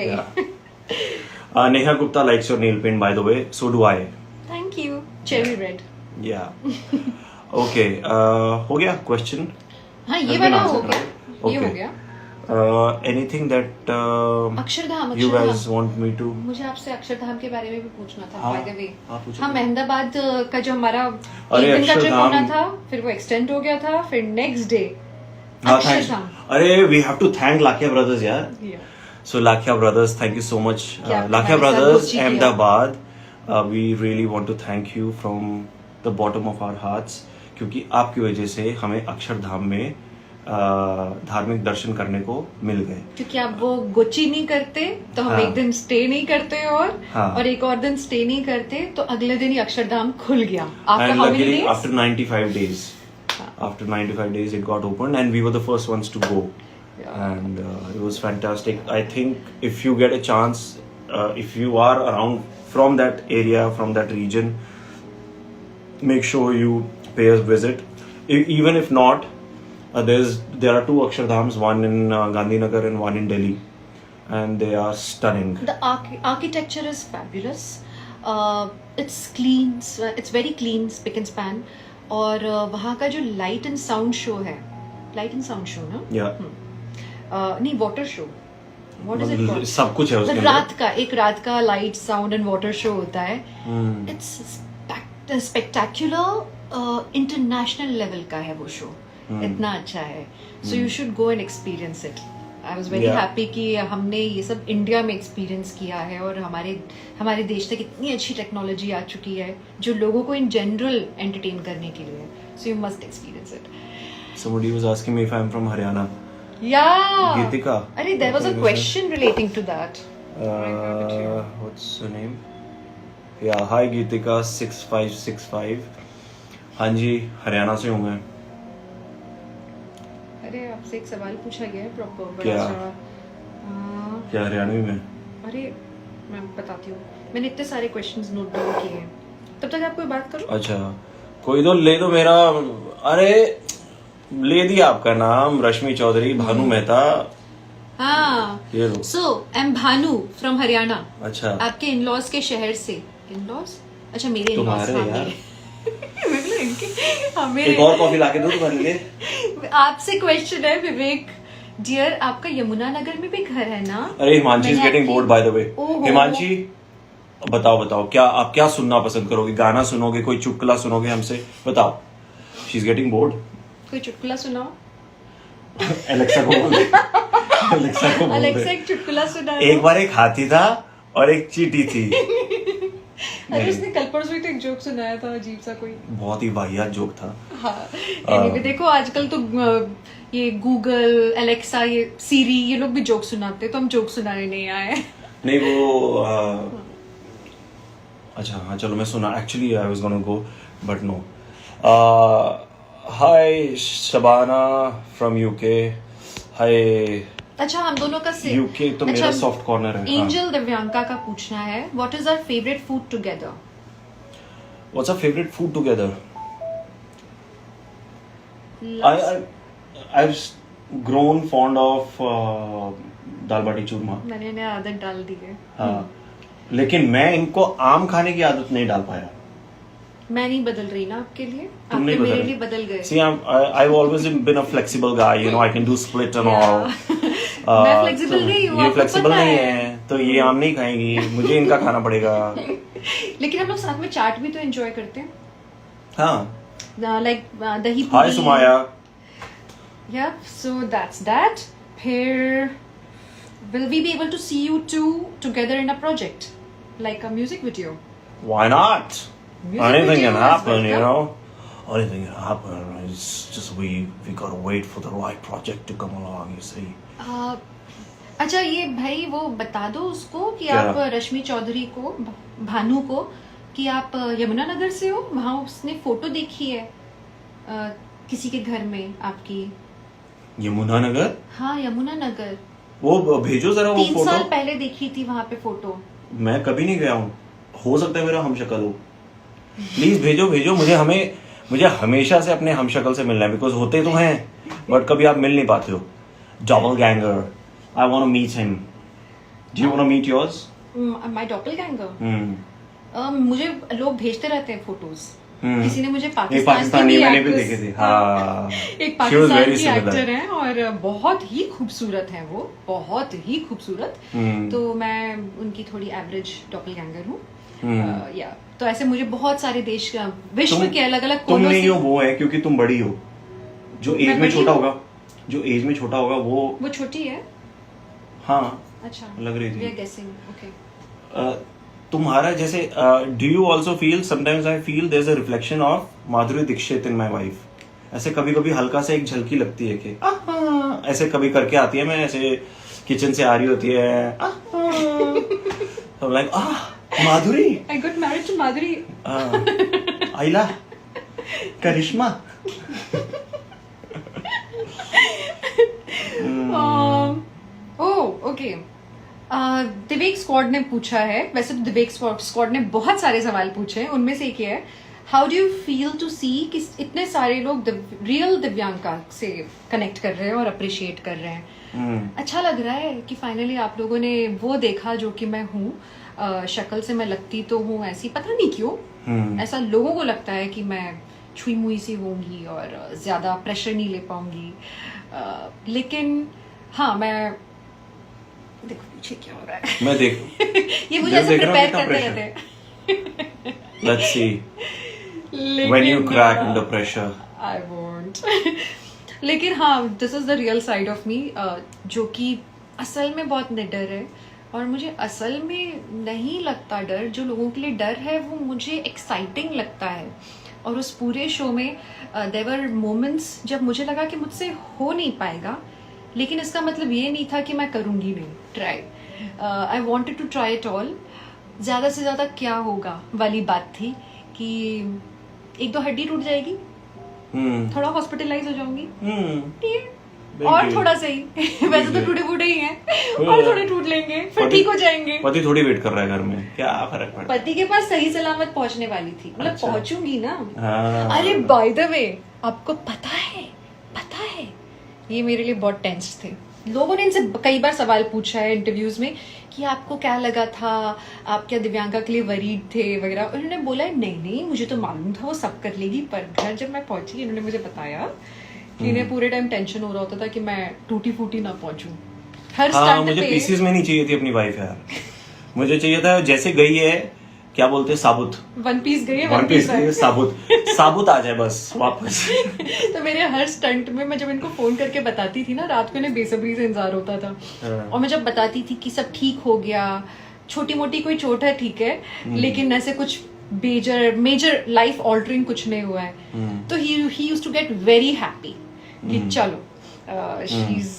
Yeah. Neha Gupta likes your nail paint, by the way. So do I. Thank you. Cherry red. Yeah. Okay. हो गया question? हाँ, ये वाला हो गया. ये हो गया. Anything that Akshardham you guys want me to? मुझे आपसे अक्षरधाम के बारे में भी पूछना था. हाँ, by the way. हाँ, अहमदाबाद का जो हमारा एक दिन का ट्रिप होना था, फिर वो एक्सटेंड हो गया था, फिर नेक्स्ट डे अक्षरधाम. अरे we have to thank Lakhia Brothers यार. Yeah. So Lakhia Brothers, thank you so much. Lakhia Brothers, Ahmedabad, we really want to thank you from the bottom of our hearts, क्योंकि आपकी वजह से हमें अक्षरधाम में धार्मिक दर्शन करने को मिल गए. क्योंकि आप वो गोची नहीं करते तो हम एक दिन स्टे नहीं करते, और एक और दिन स्टे नहीं करते तो अगले दिन ही अक्षरधाम खुल गया. And luckily after 95 days, after 95 days it got opened and we were the first ones to go. And it was fantastic. I think if you get a chance, if you are around from that area, from that region, make sure you pay a visit. Even if not, there are 2 Akshardhams, one in Gandhinagar and one in Delhi, and they are stunning. The architecture is fabulous. It's clean. It's very clean, spick and span. और वहाँ का जो light and sound show है, light and sound show ना, नहीं water show, what is it called, सब कुछ है उसके अंदर. एक रात का light sound and water show होता है. इट्स स्पेक्टेक्युलर, इंटरनेशनल लेवल का है वो शो. इतना अच्छा है. So you should go and experience it. I was very happy कि हमने ये सब इंडिया में एक्सपीरियंस किया है और हमारे देश तक इतनी अच्छी टेक्नोलॉजी आ चुकी है जो लोगों को इन जनरल एंटरटेन करने के लिए. So you must experience it. Somebody was asking me if I'm from Haryana. Yeah. Geetika. Arey, there was a question relating to that. What's her name? Yeah, hi Geetika 6565. हाँ जी, हरियाणा से हूँ मैं. अरे आपसे एक सवाल पूछा गया है प्रॉपर. क्या? क्या हरियाणवी में? अरे मैं बताती हूँ. मैंने इतने सारे क्वेश्चंस नोट डाउन किए हैं. तब तक आप कोई बात करो. अच्छा, कोई तो ले दो मेरा. अरे ले दिया आपका नाम, रश्मि चौधरी, भानु मेहता. हाँ. ये लो. So, I'm Bhanu from Haryana. अच्छा. आपके इन-लॉज के शहर से. इन-लॉज? अच्छा मेरे इन-लॉज. तुम्हारे यार. एक और कॉफी लाके दो तुम्हारे लिए. आपसे क्वेश्चन है विवेक डियर, आपका यमुनानगर में भी घर है ना? अरे Himanshi is getting bored bye the वे. हिमांशी बताओ क्या आप क्या सुनना पसंद करोगे? गाना सुनोगे, कोई चुटकुला सुनोगे हमसे? बताओ. She is getting bored. कोई चुटकुला सुनाओ. एलेक्सा को बोल. अलेक्सा एक चुटकुला सुना. एक बार एक हाथी था और एक चींटी थी. अरे उसने कल परसों तो एक जोक सुनाया था अजीब सा कोई. बहुत ही वाहियात जोक था. हाँ. anyway, देखो आजकल तो ये गूगल, एलेक्सा, ये सीरी, ये लोग भी जोक सुनाते हैं, तो हम जोक सुनाने नहीं आए. नहीं वो अच्छा हाँ चलो मैं सुना. Actually I was gonna go but no. Hi Shabana from UK. Hi. अच्छा हम दोनों का से यूके तो मेरा सॉफ्ट कॉर्नर है. एंजल दिव्यांका का पूछना है, what is our favourite food together? What's our favourite food together? I've grown fond of dal baati churma. मैंने इन्हें आदत डाल दी है. हाँ. लेकिन मैं इनको आम खाने की आदत नहीं डाल पाया. मैं नहीं बदल रही ना आपके लिए, आप मेरे लिए बदल गए. See, I've always been a flexible guy, you know, I can do split and all. मैं फ्लेक्सिबल नहीं हूँ. ये फ्लेक्सिबल नहीं है तो ये आम नहीं खाएंगी, मुझे इनका खाना पड़ेगा. लेकिन हम लोग साथ में चाट भी तो एंजॉय करते हैं. हाँ. लाइक दही पूरी. हाय Somaiya. Yeah, so that's that. फिर will we be able to see you two together in a project, like a music video? Why not? Music Anything video can is happen, you welcome. know. Anything can happen. It's just we gotta wait for the right project to come along. You see. अच्छा ये भाई वो बता दो उसको कि क्या? आप रश्मि चौधरी को, भानु को, कि आप यमुनानगर से हो. वहाँ उसने फोटो देखी है किसी के घर में आपकी. यमुनानगर? हाँ यमुनानगर. वो भेजो जरा वो 3 फोटो. साल पहले देखी थी वहाँ पे फोटो. मैं कभी नहीं गया हूँ. हो सकता है मेरा हमशक्ल हो. प्लीज भेजो. मुझे हमेशा से अपने हमशक्ल से मिलना है, बिकॉज होते तो हैं बट कभी आप मिल नहीं पाते हो. Doppelganger. I want to meet him. Do you want to meet yours? My doppelganger. मुझे लोग भेजते रहते हैं फोटोज. किसी ने मुझे पाकिस्तानी मैंने भी देखे थे. हाँ. एक पाकिस्तानी की एक्टर है और बहुत ही खूबसूरत है वो, बहुत ही खूबसूरत. तो मैं उनकी थोड़ी एवरेज डॉपलगैंगर हूँ. या तो ऐसे मुझे बहुत सारे देश का, विश्व के अलग अलग तुम नहीं हो वो है क्योंकि तुम बड़ी हो. जो एज में छोटा होगा वो छोटी है. हाँ अच्छा लग रही थी. गेसिंग. ओके. तुम्हारा जैसे do you also feel sometimes I feel there is a reflection of Madhuri Dixit in my wife. ऐसे कभी कभी हल्का सा एक झलकी लगती है कि ऐसे कभी करके आती है. मैं ऐसे किचन से आ रही होती है तो like Madhuri. I got married to Madhuri. आइला करिश्मा. ओके. दिवेक स्क्वाड ने पूछा है, वैसे तो दिवेक स्क्वाड ने बहुत सारे सवाल पूछे हैं, उनमें से एक ये है, how do you feel to see कि इतने सारे लोग रियल दिव्यांका से कनेक्ट कर रहे हैं और अप्रिशिएट कर रहे हैं। अच्छा लग रहा है कि फाइनली आप लोगों ने वो देखा जो कि मैं हूँ। शक्ल से मैं लगती तो हूँ ऐसी, पता नहीं क्यों ऐसा लोगों को लगता है कि मैं छुई मुई सी होंगी और ज्यादा प्रेशर नहीं ले पाऊंगी, लेकिन हाँ मैं देखो पीछे क्या हो रहा है। मैं देख ये मुझे ऐसे प्रिपेयर करते रहते हैं। Let's see when you crack under pressure. I won't. लेकिन हाँ, this is the real side of me, जो कि असल में बहुत निडर है। और मुझे असल में नहीं लगता डर, जो लोगों के लिए डर है वो मुझे एक्साइटिंग लगता है। और उस पूरे शो में देयर वर मोमेंट्स जब मुझे लगा कि मुझसे हो नहीं पाएगा, लेकिन इसका मतलब ये नहीं था कि मैं करूँगी नहीं try. I wanted to try it all. ज़्यादा से ज़्यादा क्या होगा वाली बात थी कि एक दो हड्डी टूट जाएगी, थोड़ा हॉस्पिटलाइज हो जाऊंगी, और थोड़ा सही वैसे तो टूटे फूटे ही हैं, और थोड़े टूट लेंगे फिर ठीक हो जाएंगे। पति थोड़ी वेट कर रहा है घर में, क्या फर्क पड़ता है? पति के पास सही सलामत पहुंचने वाली थी, मतलब अच्छा। पहुंचूंगी ना। हाँ। अरे बाय द वे, आपको पता है ये मेरे लिए बहुत टेंस थे। लोगों ने इनसे कई बार सवाल पूछा है इंटरव्यूज में कि आपको क्या लगा था, आप क्या दिव्यांका के लिए वरीड थे वगैरह। उन्होंने बोला नहीं मुझे तो मालूम था वो सब कर लेगी, पर घर जब मैं पहुंची इन्होंने मुझे बताया कि इन्हें पूरे टाइम टेंशन हो रहा होता था कि मैं टूटी फूटी ना पहुंचूं हर स्टंट मुझे पे। पीसेस में नहीं चाहिए थी अपनी वाइफ यार, मुझे चाहिए था जैसे गई है, क्या बोलते हैं, साबुत। वन पीस गई है, वन पीस गई है, साबुत आ जाए बस वापस। तो मेरे हर स्टंट में मैं जब इनको फोन करके बताती थी ना, रात को इन्हें बेसब्री से इंतजार होता था। और मैं जब बताती थी कि सब ठीक हो गया, छोटी मोटी कोई चोट है ठीक है, लेकिन ऐसे कुछ मेजर लाइफ ऑल्टरिंग कुछ नहीं हुआ है, तो he used to get very happy कि चलो शी इज।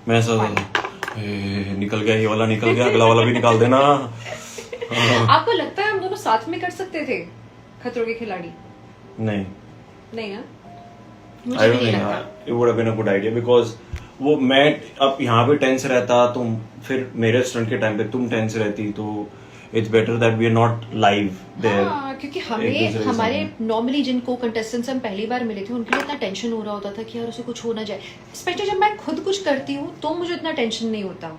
मैं ऐसा निकल गया, ये वाला निकल गया, अगला वाला भी निकाल देना। आपको लगता है हम दोनों साथ में कर सकते थे खतरों के खिलाड़ी? नहीं ना, I मुझे भी don't नहीं think लगता। it would have been a good idea because वो मैं अब यहाँ पे टेंस रहता, तुम फिर मेरे स्टंट के टाइम पे तुम टेंस रहती, तो it's better that we are not live there. हाँ, क्योंकि हमारे नॉर्मली जिनको कंटेस्टेंट्स हम पहली बार मिले थे उनके लिए इतना टेंशन हो रहा होता था कि यार उसे कुछ हो ना जाए। स्पेशली जब मैं खुद कुछ करती हूँ तो मुझे इतना टेंशन नहीं होता,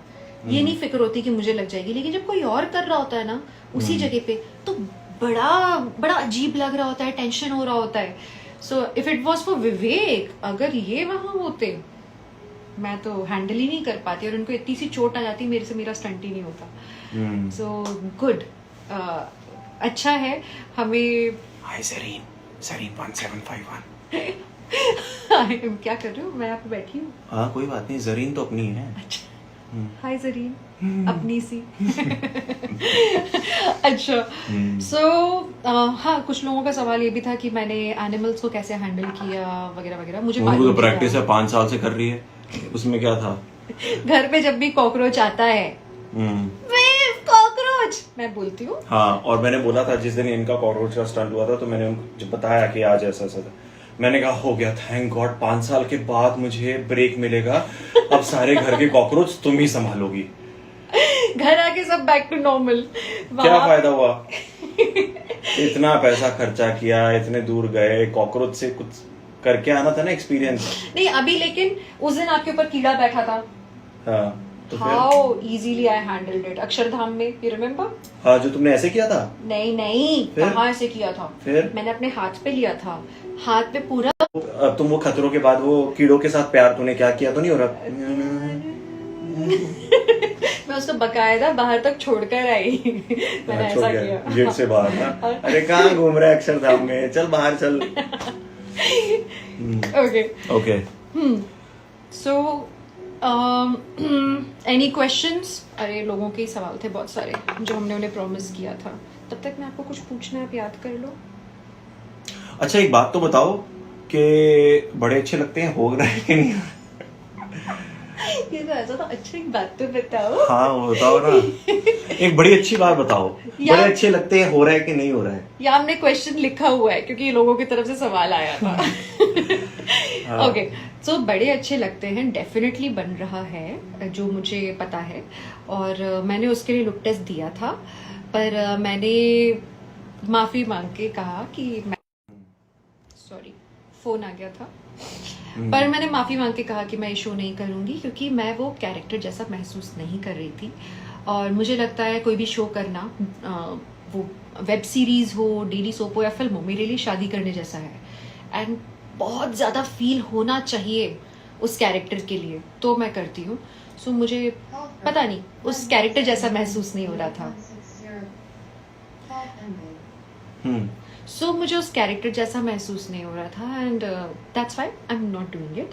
ये नहीं फिक्र होती कि मुझे लग जाएगी। लेकिन जब कोई और कर रहा होता है ना उसी जगह पे, तो बड़ा अजीब लग रहा होता है, टेंशन हो रहा होता है। So if it was for Vivek, अगर ये वहां होते मैं तो हैंडल ही नहीं कर पाती, और उनको इतनी सी चोट आ जाती मेरे से मेरा स्टंट ही नहीं होता। सो गुड, अच्छा है हमें। हाय ज़रीन 1751। क्या कर रहे हो? मैं यहाँ पे बैठी हूँ। हाँ कोई बात नहीं, ज़रीन तो अपनी है। अच्छा, हाय ज़रीन अपनी सी। अच्छा, सो हाँ, कुछ लोगों का सवाल ये भी था कि मैंने एनिमल्स को कैसे हैंडल किया वगैरह वगैरह। मुझे उनको तो प्रैक्टिस है, 5 साल से कर रही है, उसमें क्या था। घर पे जब भी कॉकरोच आता है, कॉकरोच मैं बोलती हूँ। हाँ, और मैंने बोला था जिस दिन इनका कॉकरोच का स्टंट हुआ था, तो मैंने उनको जब बताया कि आज ऐसा ऐसा था, मैंने कहा हो गया, थैंक गॉड 5 साल के बाद मुझे ब्रेक मिलेगा, अब सारे घर के कॉकरोच तुम ही संभालोगी। घर आके सब बैक टू नॉर्मल। क्या फायदा हुआ? इतना पैसा खर्चा किया, इतने दूर गए, कॉकरोच से कुछ करके आना था ना, एक्सपीरियंस। नहीं अभी, लेकिन उस दिन आपके ऊपर कीड़ा बैठा था। हाँ, तो how easily I handled it Akshardham में, यू रिमेम्बर? हाँ, जो तुमने ऐसे किया था। नहीं, कहाँ ऐसे किया था? फिर मैंने अपने हाथ पे लिया था, हाथ पे पूरा। अब तुम वो खतरों के बाद वो कीड़ों के साथ प्यार तूने क्या किया तो नहीं हो रहा? मैं उसको बकायदा बाहर तक छोड़कर आई। मैंने ऐसा किया गेट से बाहर ना। अरे कहाँ घूम रहा है अक्षरधाम में, चल बाहर चल। Okay so any questions? अरे लोगों के सवाल थे बहुत सारे जो हमने उन्हें प्रॉमिस किया था। तब तक मैं आपको कुछ पूछना है, आप याद कर लो। अच्छा एक बात तो बताओ कि बड़े अच्छे लगते हैं, हो रहा है कि नहीं? ये तो ऐसा था। अच्छा एक बात तो बताओ। हाँ वो बताओ ना, एक बड़ी अच्छी बात बताओ, बड़े अच्छे लगते हैं, हो रहा है कि नहीं हो रहा है। या हमने क्वेश्चन लिखा हुआ है क्योंकि लोगों की तरफ से सवाल आया था। ओके, सो बड़े अच्छे लगते हैं, डेफिनेटली बन रहा है जो मुझे पता है, और मैंने उसके लिए लुक टेस्ट दिया था, पर मैंने माफी मांग के कहा कि मैं, सॉरी फोन आ गया था, पर मैंने माफी मांग के कहा कि मैं ये शो नहीं करूंगी क्योंकि मैं वो कैरेक्टर जैसा महसूस नहीं कर रही थी। और मुझे लगता है कोई भी शो करना, वो वेब सीरीज हो, डेली सोप हो या फिल्म हो, मेरे लिए शादी करने जैसा है। एंड बहुत ज्यादा फील होना चाहिए उस कैरेक्टर के लिए, तो मैं करती हूँ। सो मुझे पता नहीं, उस कैरेक्टर जैसा महसूस नहीं हो रहा था। सो मुझे उस कैरेक्टर जैसा महसूस नहीं हो रहा था, and that's why I am not doing it.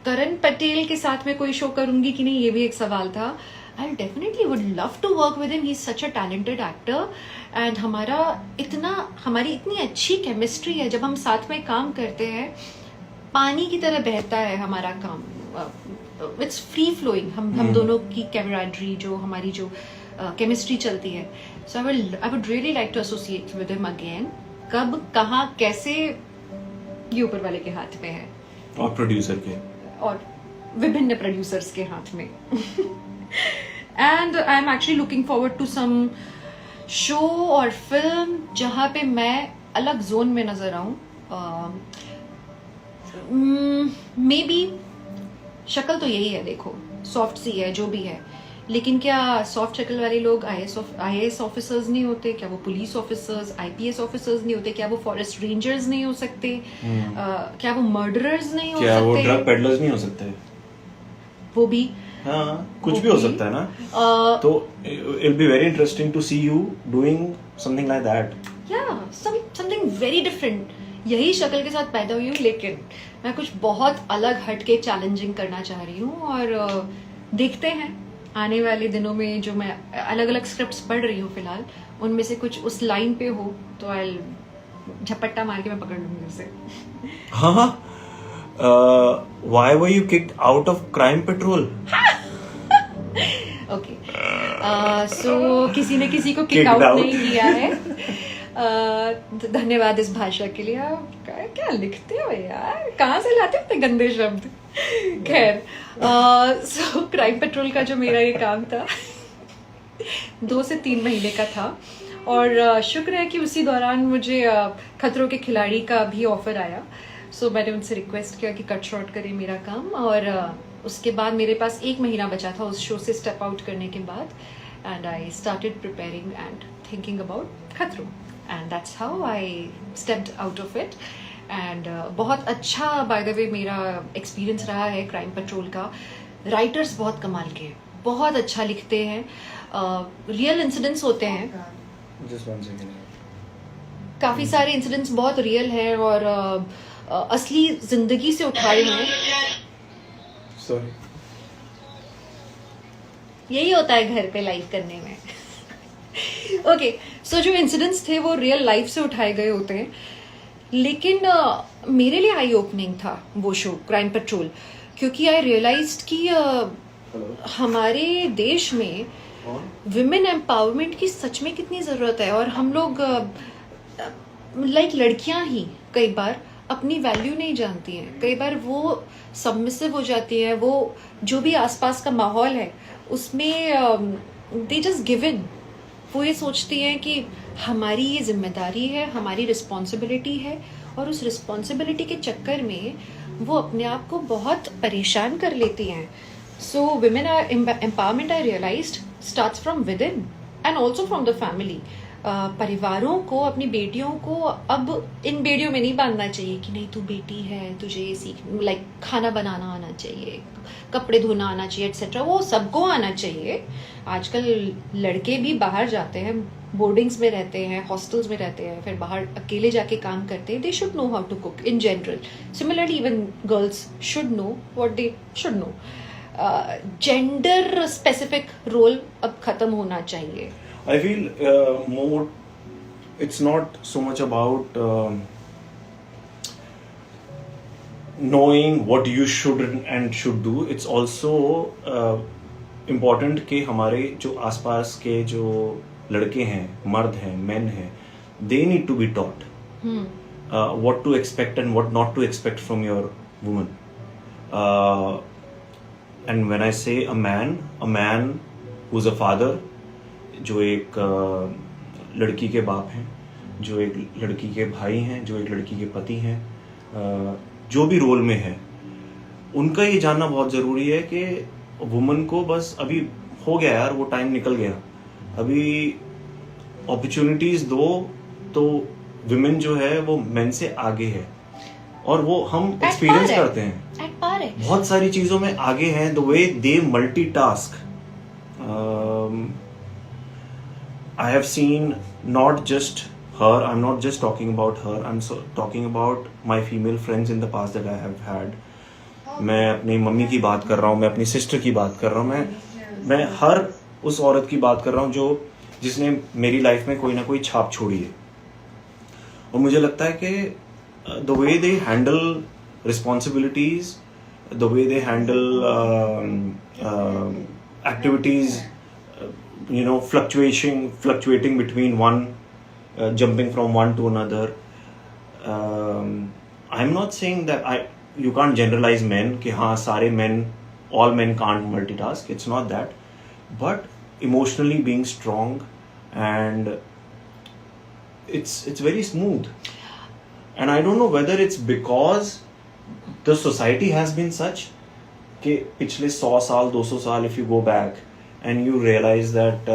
Karan Patel के साथ में कोई शो करूंगी कि नहीं, ये भी एक सवाल था। I definitely would love to work with him, he is such a talented actor, and हमारी इतनी अच्छी केमिस्ट्री है। जब हम साथ में काम करते हैं, पानी की तरह बहता है हमारा काम, इट्स फ्री फ्लोइंग। हम दोनों की कैमराडरी, जो हमारी जो केमिस्ट्री चलती है। So I would really like to associate with him again. कब, कहाँ, कैसे, ये ऊपर वाले के हाथ में है, और प्रोड्यूसर के, और विभिन्न प्रोड्यूसर्स के हाथ में। And I am actually looking forward to some show और फिल्म जहाँ पे मैं अलग जोन में नजर आऊं। मे बी शक्ल तो यही है, देखो सॉफ्ट सी है जो भी है, लेकिन क्या सॉफ्ट शक्ल वाले लोग आईएएस ऑफिसर्स नहीं होते? क्या वो पुलिस ऑफिसर्स, आईपीएस ऑफिसर्स नहीं होते? क्या वो फॉरेस्ट रेंजर्स नहीं हो सकते? क्या वो मर्डरर्स नहीं हो सकते? क्या वो ड्रग पेडलर्स नहीं हो सकते? वो भी, हाँ, कुछ भी हो सकता है ना। तो it be very interesting to see you doing something like that. या समथिंग वेरी डिफरेंट। यही शक्ल के साथ पैदा हुई हूँ, लेकिन मैं कुछ बहुत अलग हटके चैलेंजिंग करना चाह रही हूँ, और देखते हैं आने वाले दिनों में जो मैं अलग अलग स्क्रिप्ट्स पढ़ रही हूँ फिलहाल, उनमें से कुछ उस लाइन पे हो तो आई झपट्टा मार के मैं पकड़ लूंगी उसे। हाँ, why were you kicked out of Crime Patrol? Okay, so किसी ने किसी को किक आउट नहीं किया है। धन्यवाद इस भाषा के लिए। आप क्या लिखते हो यार, कहाँ से लाते हो इतने गंदे शब्द? खैर, सो क्राइम पेट्रोल का जो मेरा ये काम था 2 से 3 महीने का था, और शुक्र है कि उसी दौरान मुझे खतरों के खिलाड़ी का भी ऑफर आया। सो मैंने उनसे रिक्वेस्ट किया कि कट शॉर्ट करें मेरा काम, और उसके बाद मेरे पास 1 महीना बचा था उस शो से स्टेप आउट करने के बाद, and I started preparing and thinking about खतरों, and that's how I stepped out of it. And बहुत अच्छा, बाय द वे, मेरा एक्सपीरियंस रहा है क्राइम पेट्रोल का। राइटर्स बहुत कमाल के, बहुत अच्छा लिखते हैं, रियल इंसिडेंट्स होते हैं, Just one second. काफी सारे इंसिडेंट्स बहुत रियल हैं और असली जिंदगी से उठाए हैं। Sorry. यही होता है घर पे लाइव करने में। ओके, सो जो इंसिडेंट्स थे वो रियल लाइफ से उठाए गए होते हैं, लेकिन मेरे लिए आई ओपनिंग था वो शो क्राइम पेट्रोल, क्योंकि आई रियलाइज्ड कि हमारे देश में विमेन एम्पावरमेंट की सच में कितनी ज़रूरत है, और हम लोग लाइक लड़कियां ही कई बार अपनी वैल्यू नहीं जानती हैं, कई बार वो सबमिसिव हो जाती हैं, वो जो भी आसपास का माहौल है उसमें दे जस्ट गिव इन। वो ये सोचती हैं कि हमारी ये जिम्मेदारी है, हमारी रिस्पॉन्सिबिलिटी है, और उस रिस्पॉन्सिबिलिटी के चक्कर में वो अपने आप को बहुत परेशान कर लेती हैं। So women empowerment, I realised, starts from within and also from the family. परिवारों को, अपनी बेटियों को अब इन बेड़ियों में नहीं बांधना चाहिए कि नहीं तू बेटी है, तुझे ये सीख, लाइक खाना बनाना आना चाहिए, कपड़े धोना आना चाहिए, एटसेट्रा। वो सबको आना चाहिए। आजकल लड़के भी बाहर जाते हैं, बोर्डिंग्स में रहते हैं, हॉस्टल्स में रहते हैं, फिर बाहर अकेले जाके काम करते हैं। They should know how to cook in general. Similarly even girls should know what they should know. Gender specific role अब खत्म होना चाहिए। I feel more, it's not so much about knowing what you should and should do, it's also important कि हमारे जो आसपास के जो लड़के हैं, मर्द हैं, men हैं, they need to be taught what to expect and what not to expect from your woman. And when I say a man who's a father, जो एक लड़की के बाप हैं, जो एक लड़की के भाई हैं, जो एक लड़की के पति हैं, जो भी रोल में है, उनका ये जानना बहुत ज़रूरी है कि वुमन को बस अभी हो गया यार, वो टाइम निकल गया, अभी अपॉर्चुनिटीज़ दो, तो विमेन जो है वो मेन से आगे है, और वो हम एक्सपीरियंस करते हैं, बहुत सारी चीज़ों में आगे हैं. The way they multitask, I have seen not just her, I'm not just talking about her, I'm talking about my female friends in the past that I have had. मैं अपनी मम्मी की बात कर रहा हूँ, मैं अपनी सिस्टर की बात कर रहा हूँ, मैं हर उस औरत की बात कर रहा हूँ जिसने मेरी लाइफ में कोई ना कोई छाप छोड़ी है. और मुझे लगता है कि the way they handle responsibilities, the way they handle activities, fluctuating between one, jumping from one to another. I'm not saying that you can't generalize men कि हाँ सारे men, all men can't multitask. It's not that, but emotionally being strong, and it's very smooth. And I don't know whether it's because the society has been such कि पिछले 100 साल 200 साल if you go back and you realize that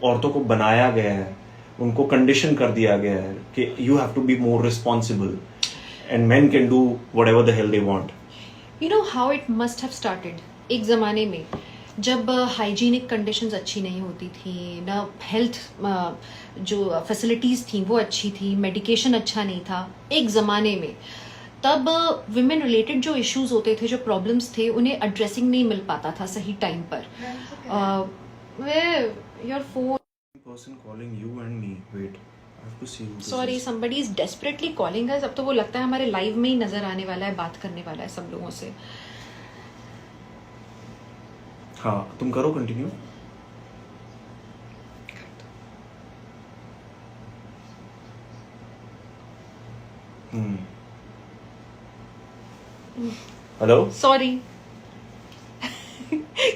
औरतों को बनाया गया है, उनको कंडीशन कर दिया गया है कि you have to be more responsible and men can do whatever the hell they want. You know how it must have started. एक ज़माने में जब हाइजीनिक कंडीशंस अच्छी नहीं होती थी ना, हेल्थ जो फैसिलिटीज़ थी वो अच्छी थी, मेडिकेशन अच्छा नहीं था एक ज़माने में, तब विमेन रिलेटेड जो इश्यूज होते थे, जो प्रॉब्लम्स थे, उन्हें एड्रेसिंग नहीं मिल पाता था सही टाइम पर. Your phone person calling you and me. Wait, I have to see who this sorry, is. somebody is desperately calling us. अब तो वो लगता है हमारे लाइव में ही नजर आने वाला है, बात करने वाला है सब लोगों से. हाँ, तुम करो कंटिन्यू. हेलो. सॉरी.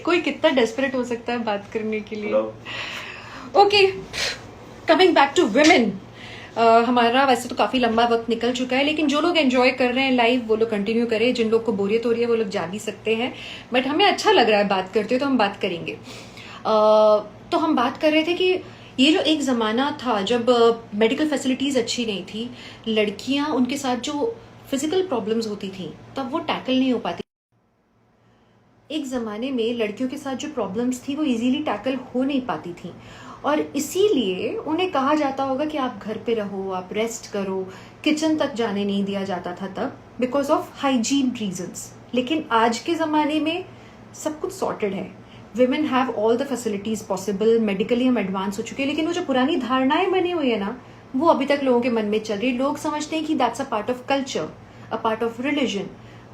कोई कितना डेस्परेट हो सकता है बात करने के लिए. Okay, coming back to women. हमारा वैसे तो काफी लंबा वक्त निकल चुका है, लेकिन जो लोग एंजॉय कर रहे हैं लाइव वो लोग कंटिन्यू करें, जिन लोग को बोरियत हो रही है वो लोग जा भी सकते हैं, बट हमें अच्छा लग रहा है बात करते हो तो हम बात करेंगे. तो हम बात कर रहे थे कि ये जो एक ज़माना था जब मेडिकल फैसिलिटीज़ अच्छी नहीं थी, लड़कियां, उनके साथ जो फिजिकल प्रॉब्लम्स होती थी तब वो टैकल नहीं हो पाती. एक ज़माने में लड़कियों के साथ जो प्रॉब्लम्स थी वो इजीली टैकल हो नहीं पाती थी, और इसीलिए उन्हें कहा जाता होगा कि आप घर पे रहो, आप रेस्ट करो, किचन तक जाने नहीं दिया जाता था तब, बिकॉज ऑफ हाइजीन रीजंस. लेकिन आज के ज़माने में सब कुछ सॉर्टेड है, women have all the facilities possible, medically हम एडवांस हो चुके हैं, लेकिन वो जो पुरानी धारणाएं बनी हुई है ना, वो अभी तक लोगों के मन में चल रही है. लोग समझते हैं कि that's a part of culture, a part of religion,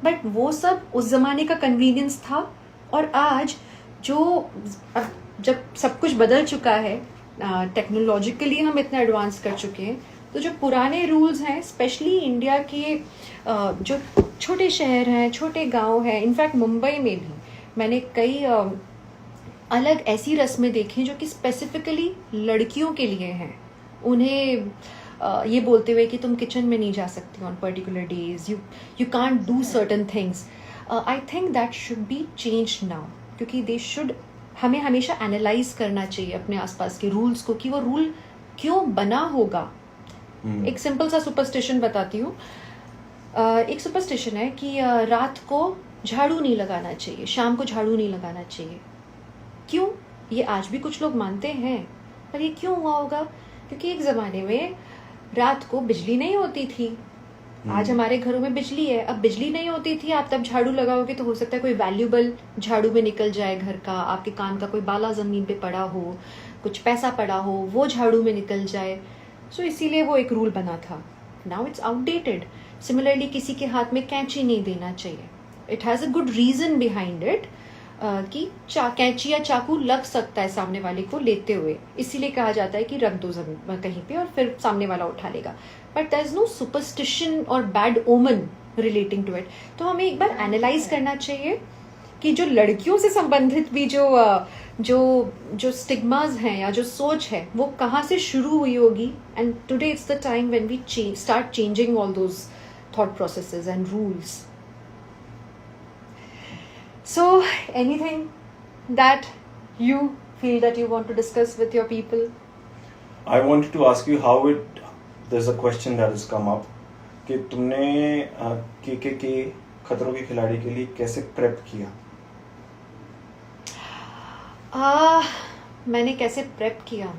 but वो सब उस जमाने का कन्वीनियंस था. और आज जब सब कुछ बदल चुका है, टेक्नोलॉजिकली हम इतना एडवांस कर चुके हैं, तो जो पुराने रूल्स हैं, स्पेशली इंडिया के जो छोटे शहर हैं, छोटे गांव हैं, इनफैक्ट मुंबई में भी मैंने कई अलग ऐसी रस्में देखी जो कि स्पेसिफिकली लड़कियों के लिए हैं. उन्हें ये बोलते हुए कि तुम किचन में नहीं जा सकती on particular days, you can't do certain things. I think that should be change now, क्योंकि दे शुड, हमें हमेशा एनालाइज करना चाहिए अपने आसपास के रूल्स को कि वो रूल क्यों बना होगा. एक सिंपल सा सुपरस्टिशन बताती हूँ. एक सुपरस्टिशन है कि रात को झाड़ू नहीं लगाना चाहिए, शाम को झाड़ू नहीं लगाना चाहिए. क्यों? ये आज भी कुछ लोग मानते हैं, पर ये क्यों हुआ होगा? क्योंकि एक ज़माने में रात को बिजली नहीं होती थी. आज हमारे घरों में बिजली है, अब बिजली नहीं होती थी, आप तब झाड़ू लगाओगे तो हो सकता है कोई वैल्यूबल झाड़ू में निकल जाए घर का, आपके कान का कोई बाला ज़मीन पे पड़ा हो, कुछ पैसा पड़ा हो, वो झाड़ू में निकल जाए. सो इसीलिए वो एक रूल बना था. Now it's outdated. सिमिलरली किसी के हाथ में कैंची नहीं देना चाहिए. It has a good reason behind it कि कैंची या चाकू लग सकता है सामने वाले को लेते हुए, इसीलिए कहा जाता है कि रख दो जमीन कहीं पे और फिर सामने वाला उठा लेगा. But there is no superstition और bad omen relating to it. तो हमें एक बार एनालाइज करना चाहिए कि जो लड़कियों से संबंधित भी जो स्टिग्मास हैं या जो सोच है वो कहाँ से शुरू हुई होगी. And today it's the time when we start changing all those thought processes and rules. So, anything that you feel that you want to discuss with your people? I wanted to ask you how it. There's a question that has come up कि तुमने के खतरों के खिलाड़ी के लिए कैसे prep किया? मैंने कैसे प्रेप किया?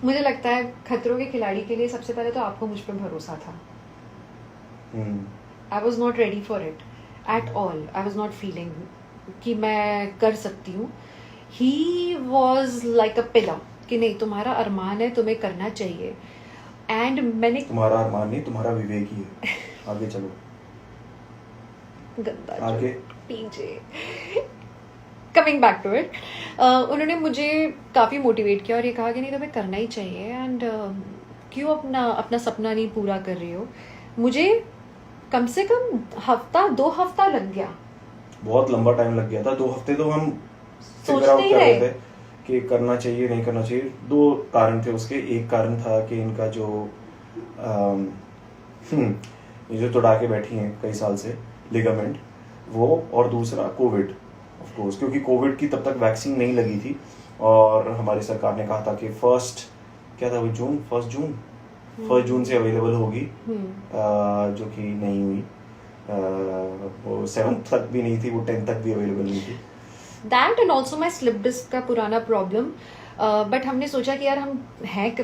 मुझे लगता है खतरों के खिलाड़ी के लिए सबसे पहले तो आपको मुझ पर भरोसा था. I was not ready for it. At all, I was not feeling कि मैं कर सकती हूँ. He was like a pillar कि नहीं तुम्हारा अरमान है, तुम्हें करना चाहिए. And मैंने तुम्हारा अरमान नहीं, तुम्हारा विवेक ही है. आगे चलो. गंदा आगे पीछे. Coming back to it, उन्होंने मुझे काफ़ी मोटिवेट किया और ये कहा कि नहीं तुम्हें करना ही चाहिए. एंड क्यों अपना सपना नहीं पूरा कर रही हो. मुझे कम से कम 2 हफ्ता लग गया. बहुत लंबा टाइम लग गया था. 2 हफ्ते तो हम सोचते ही रहे थे कि करना चाहिए नहीं करना चाहिए. 2 कारण थे उसके. एक कारण था कि इनका जो ये जो तोड़ा के बैठी हैं कई साल से लिगामेंट वो, और दूसरा कोविड ऑफ कोर्स, क्योंकि कोविड की तब तक वैक्सीन नहीं लगी थी और हमारी सरकार ने कहा था कि फर्स्ट जून से अवेलेबल होगी, जो कि नहीं हुई. वो 7th तक भी नहीं थी, वो 10th तक भी अवेलेबल नहीं थी. That and also my slip disc का पुराना प्रॉब्लम. बट हमने सोचा कि यार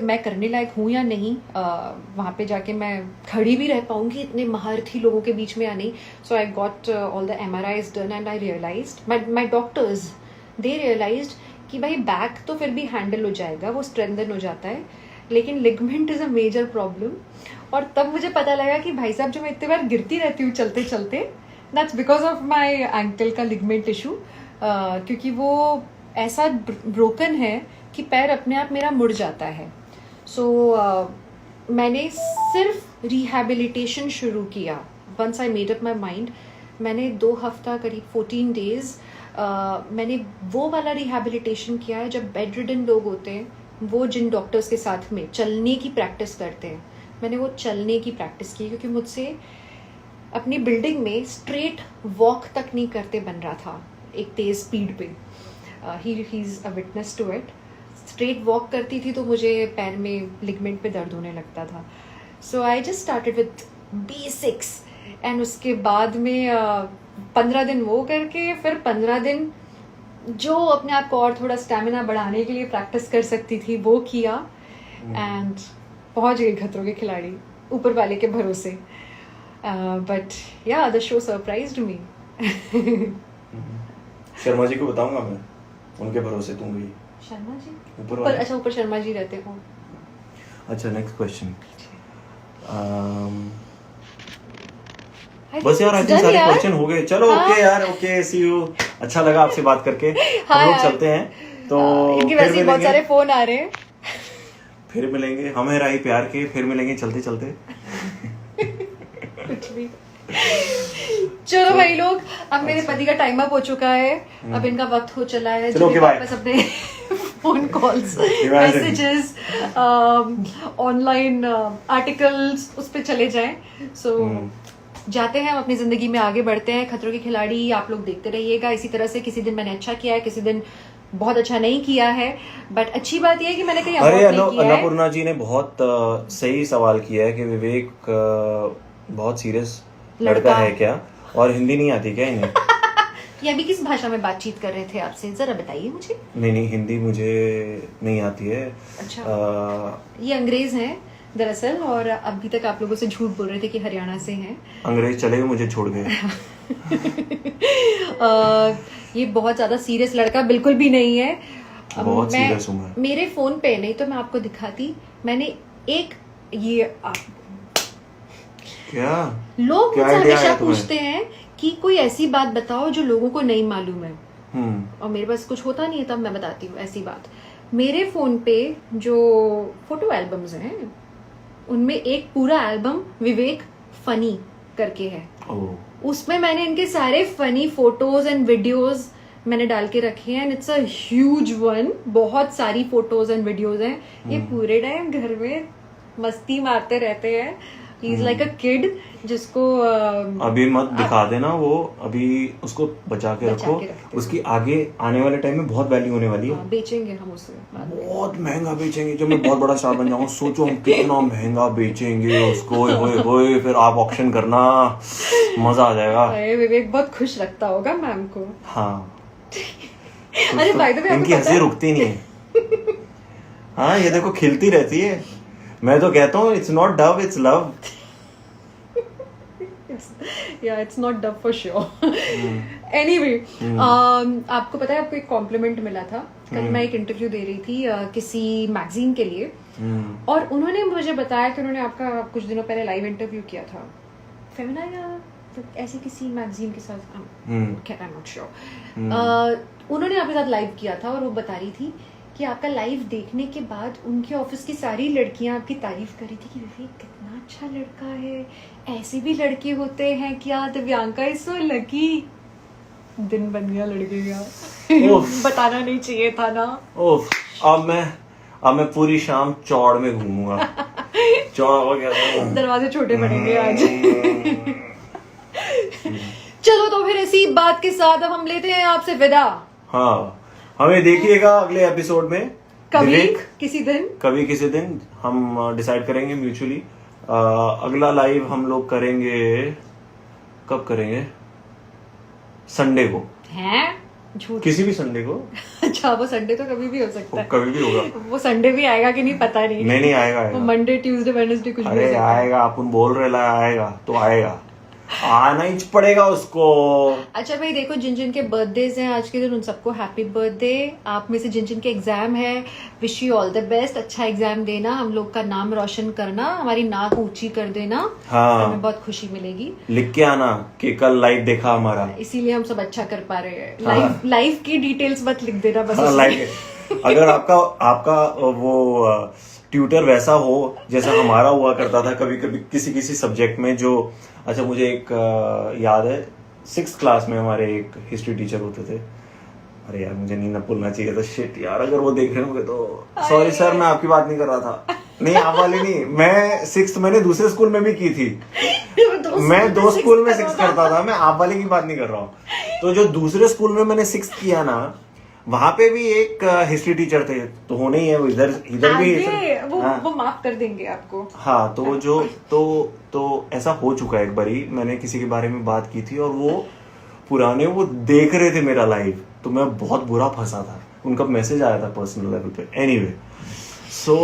मैं करने लायक हूँ या नहीं, वहाँ पे जाके मैं खड़ी भी रह पाऊंगी इतने महारथी लोगों के बीच में या नहीं. So I got all the MRIs done and I realised, my doctors they realised कि भाई बैक तो फिर भी हैंडल हो जाएगा, वो स्ट्रेंथन हो जाता है, लेकिन ligament is a major problem. और तब मुझे पता लगा कि भाई साहब जो मैं इतने बार गिरती रहती हूँ चलते चलते, that's because of my ankle का लिगमेंट इशू. क्योंकि वो ऐसा ब्रोकन है कि पैर अपने आप मेरा मुड़ जाता है. सो मैंने सिर्फ रिहैबिलिटेशन शुरू किया. Once I made up my mind, मैंने 2 हफ्ता करीब 14 डेज मैंने वो वाला रिहैबिलिटेशन किया है जब बेड रिडन लोग होते हैं, वो जिन डॉक्टर्स के साथ में चलने की प्रैक्टिस करते हैं, मैंने वो चलने की प्रैक्टिस की. क्योंकि मुझसे अपनी बिल्डिंग में स्ट्रेट वॉक तक नहीं करते बन रहा था एक तेज स्पीड पे. He is a witness to it. Straight walk करती थी तो मुझे पैर में लिगमेंट पे दर्द होने लगता था. So I just started with basics एंड उसके बाद में 15 दिन वो करके फिर 15 दिन जो अपने आप को और थोड़ा स्टैमिना बढ़ाने के लिए प्रैक्टिस कर सकती थी वो किया. एंड पहुंच गई खतरों के खिलाड़ी ऊपर वाले के भरोसे. बट या द शो सरप्राइज्ड मी. शर्मा जी को बताऊंगा मैं, उनके भरोसे तुम गई. शर्मा जी ऊपर अच्छा, ऊपर शर्मा जी रहते हो. अच्छा, नेक्स्ट क्वेश्चन. बस यार, आज सारे क्वेश्चन हो गए. चलो ओके यार, ओके, सी यू. अच्छा लगा आपसे बात करके. हम लोग चलते हैं. तो इनके वैसे बहुत सारे फोन आ रहे हैं. फिर मिलेंगे, हमें राही प्यार के. फिर मिलेंगे चलते चलते. कुछ भी. चलो भाई लोग, अब मेरे पति का टाइम अप हो चुका है. अब इनका वक्त हो चला है. चलो, वापस अपने phone calls, messages, online articles उस पर चले जाएं. सो जाते हैं, हम अपनी जिंदगी में आगे बढ़ते हैं. खतरों के खिलाड़ी आप लोग देखते रहिएगा इसी तरह से. किसी दिन मैंने अच्छा किया है, किसी दिन बहुत अच्छा नहीं किया है, बट अच्छी बात यह है कि मैंने कहीं अरे नहीं किया है. अन्नपूर्णा जी ने बहुत सही सवाल किया है कि विवेक बहुत सीरियस लड़का है क्या, और हिंदी नहीं आती क्या इन्हें? ये अभी किस भाषा में बातचीत कर रहे थे आपसे, जरा बताइए मुझे. नहीं, हिंदी मुझे नहीं आती है. अच्छा. ये अंग्रेज हैं दरअसल, और अभी तक आप लोगों से झूठ बोल रहे थे कि हरियाणा से हैं. अंग्रेज चले गए, मुझे छोड़ गए. ये बहुत ज्यादा सीरियस लड़का बिल्कुल भी नहीं है. बहुत सीरियस हूं मैं. मेरे फोन पे नहीं तो मैं आपको दिखाती. मैंने एक ये क्या लोग क्या मुझसे idea हमेशा आया तुम्हें? पूछते हैं कि कोई ऐसी बात बताओ जो लोगों को नहीं मालूम है, हम्म और मेरे पास कुछ होता नहीं है, तब मैं बताती हूँ ऐसी बात। मेरे फोन पे जो फोटो एल्बम्स हैं उनमें एक पूरा एल्बम विवेक फनी करके है। ओह उसमें मैंने इनके सारे फनी फोटोज एंड वीडियोस मैंने डाल के रखे हैं, and it's a huge one. बहुत सारी फोटोज एंड वीडियोस हैं। ये पूरे टाइम घर में मस्ती मारते रहते हैं। He is like a kid जिसको अभी मत दिखा देना वो, अभी उसको बचा के बचा रखो। के रखते हैं। उसकी आगे आने वाले टाइम में बहुत वैल्यू होने वाली है। हाँ, बेचेंगे हम उसे बाद में। बहुत महंगा बेचेंगे जब मैं बहुत बड़ा स्टार बन जाऊंगा। सोचो हम कितना महंगा बेचेंगे उसको। होए होए फिर आप ऑक्शन करना, मजा आ जाएगा। अरे विवेक बहुत खुश लगता होगा मैम को। हाँ अरे बाय द वे इनकी हंसी रुकती नहीं है। हाँ ये देखो खिलती रहती है। मैं तो कहता हूँ it's not dove it's love. या it's not dub for sure. Anyway, आपको पता है आपको एक कॉम्प्लीमेंट मिला था। कल मैं एक इंटरव्यू दे रही थी किसी मैगजीन के लिए, और उन्होंने मुझे बताया कि उन्होंने आपका कुछ दिनों पहले लाइव इंटरव्यू किया था फेमिना या ऐसे किसी मैगजीन के साथ, आई एम नॉट श्योर। उन्होंने आपके साथ लाइव किया था, और वो बता रही थी कि आपका लाइव देखने के बाद उनके ऑफिस की सारी लड़कियां आपकी तारीफ कर रही थी कि विवेक कितना अच्छा लड़का है, ऐसे भी लड़के होते हैं क्या, दिव्यांका इज सो लकी। दिन बन गया लड़के का। बताना नहीं चाहिए था ना। ओह अब मैं पूरी शाम चौड़ में घूमूंगा। चौड़ वगैरह दरवाजे छोटे बनेंगे आज। चलो तो फिर इसी बात के साथ अब हम लेते हैं आपसे विदा। हाँ हमें देखिएगा अगले एपिसोड में। कभी विवेक, किसी दिन हम डिसाइड करेंगे म्यूचुअली। अगला लाइव हम लोग करेंगे, कब करेंगे? संडे को। हैं? झूठ। किसी भी संडे को। अच्छा वो संडे तो कभी भी हो सकता है। कभी भी होगा। वो संडे भी आएगा कि नहीं पता नहीं। नहीं आएगा। वो मंडे ट्यूसडे वेडनेसडे कुछ भी हो अरे सकता है। आएगा, अपन बोल रहे ला आएगा तो आएगा, आना ही पड़ेगा उसको। अच्छा भाई देखो, जिन जिन के बर्थडेज हैं आज के दिन उन सबको हैप्पी बर्थडे। आप में से जिन जिन के एग्जाम है, wish you all the best. अच्छा एग्जाम देना, हम लोग का नाम रोशन करना, हमारी नाक ऊंची कर देना। हाँ हमें बहुत खुशी मिलेगी। लिख के आना कि कल लाइव देखा हमारा, इसीलिए हम सब अच्छा कर पा रहे हैं। लाइव की डिटेल्स मत लिख देना बस। लाइव अगर आपका वो ट्यूटर वैसा हो जैसा हमारा हुआ करता था कभी कभी किसी सब्जेक्ट में। जो अच्छा मुझे एक याद है, 6th क्लास में हमारे एक हिस्ट्री टीचर होते थे। अरे यार मुझे नहीं ना भूलना चाहिए था, शिट यार, अगर वो देख रहे होंगे तो सॉरी सर, मैं आपकी बात नहीं कर रहा था। नहीं आप वाली नहीं, मैं 6th मैंने दूसरे स्कूल में भी की थी। मैं 2 स्कूल में 6th करता था, मैं आप वाले की बात नहीं कर रहा हूँ। तो जो दूसरे स्कूल में मैंने 6th किया ना, वहां पे भी एक हिस्ट्री टीचर थे, तो होने ही है वो, इधर भी वो माफ कर देंगे आपको। हाँ तो जो तो ऐसा हो चुका है एक बारी, मैंने किसी के बारे में बात की थी और वो पुराने वो देख रहे थे मेरा लाइव, तो मैं बहुत बुरा फंसा था। उनका मैसेज आया था पर्सनल लेवल पे। एनीवे सो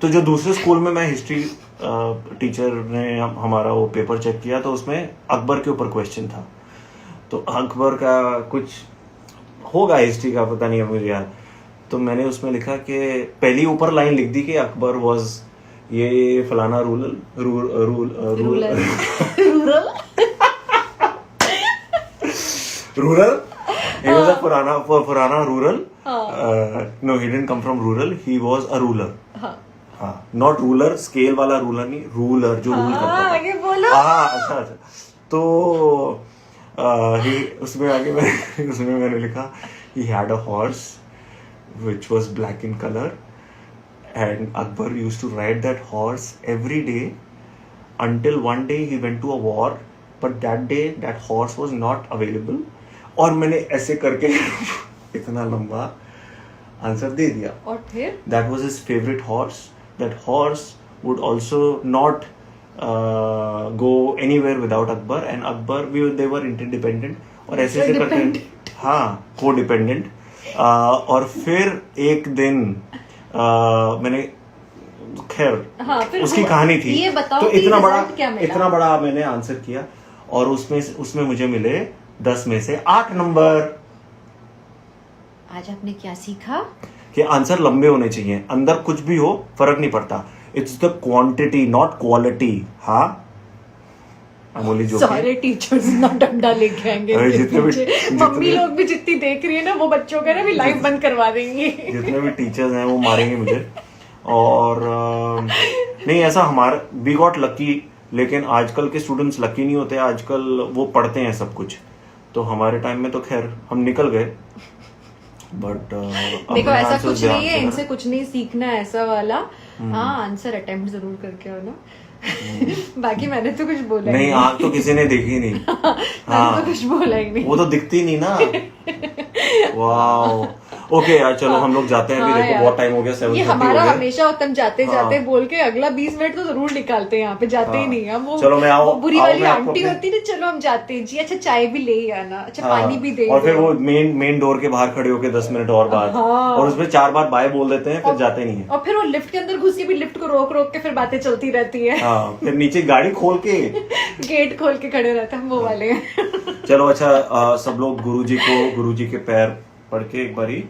तो जो दूसरे स्कूल में मैं हिस्ट्री टीचर ने हमारा वो पेपर चेक किया, तो उसमें अकबर के ऊपर क्वेश्चन था। तो अकबर का कुछ होगा हिस्ट्री का, पता नहीं है मुझे यार। तो मैंने उसमें लिखा कि पहली ऊपर लाइन लिख दी कि अकबर वाज ये फलाना रूरल he was a पुराना rural. No he didn't come from rural, he was a ruler. हाँ नॉट रूलर स्केल वाला रूलर नहीं, रूलर जो रूल करता था। आगे बोलो। अच्छा तो उसमें मैंने लिखा he had a horse which was black in color and Akbar used to ride that horse every day until one day he went to a war, but that day that horse was not available। और मैंने ऐसे करके इतना लंबा answer दे दिया। और फिर that was his favorite horse, that horse would also not go anywhere without Akbar, and Akbar they were interdependent और ऐसे करके हाँ को डिपेंडेंट। और फिर एक दिन मैंने खैर उसकी कहानी थी। ये बताओ तो कि इतना बड़ा मैंने आंसर किया और उसमें मुझे मिले 10 में से 8 नंबर। आज आपने क्या सीखा? कि आंसर लंबे होने चाहिए, अंदर कुछ भी हो फर्क नहीं पड़ता। It's the quantity not quality. हाँ, अमोली जो सारे टीचर्स ना डंडा लेके आएंगे अरे इनके जितने भी- पीछे। जितने- मम्मी लोग भी जितनी देख रही है ना, वो बच्चों का ना भी लाइव बंद करवा देंगी. जितने भी टीचर्स हैं वो मारेंगे मुझे. और नहीं, ऐसा हमारा वी गॉट लकी. लेकिन आजकल के स्टूडेंट्स लकी नहीं होते. आजकल वो पढ़ते हैं सब कुछ. तो हमारे टाइम में तो खैर हम निकल गए. बट देखो ऐसा कुछ नहीं है, इनसे कुछ नहीं सीखना है ऐसा वाला. हाँ, आंसर अटेम्प्ट जरूर करके हो ना. बाकी मैंने तो कुछ बोला नहीं, आग तो किसी ने देखी नहीं. मैंने तो कुछ बोला ही नहीं. वो तो दिखती नहीं ना. वाओ. ओके यार, चलो हम लोग जाते हैं. अभी हाँ देखो यार. बहुत टाइम हो गया. 7:30 ये हो हमारा गया. हमेशा होता है, जाते जाते हाँ. बोल के अगला 20 मिनट तो जरूर निकालते हैं यहाँ पे. जाते ही नहीं हम. वो चलो मैं वो बुरी आओ, वाली मैं आपको आंटी अपने- होती है ना, चलो हम जाते हैं जी. अच्छा चाय भी ले ही आना. अच्छा हाँ. पानी भी दे और फिर दो. वो मेन डोर के बाहर खड़े होके 10 मिनट और बाद. हाँ. और उसमें 4 बार बाय बोल देते हैं, फिर जाते नहीं है. और फिर वो लिफ्ट के अंदर घुस के भी लिफ्ट को रोक रोक के फिर बातें चलती रहती है. हाँ, फिर नीचे गाड़ी खोल के. गेट खोल के खड़े रहते हैं, हम वो वाले हैं. चलो अच्छा, सब लोग गुरुजी के पैर पढ़ के एक बारी.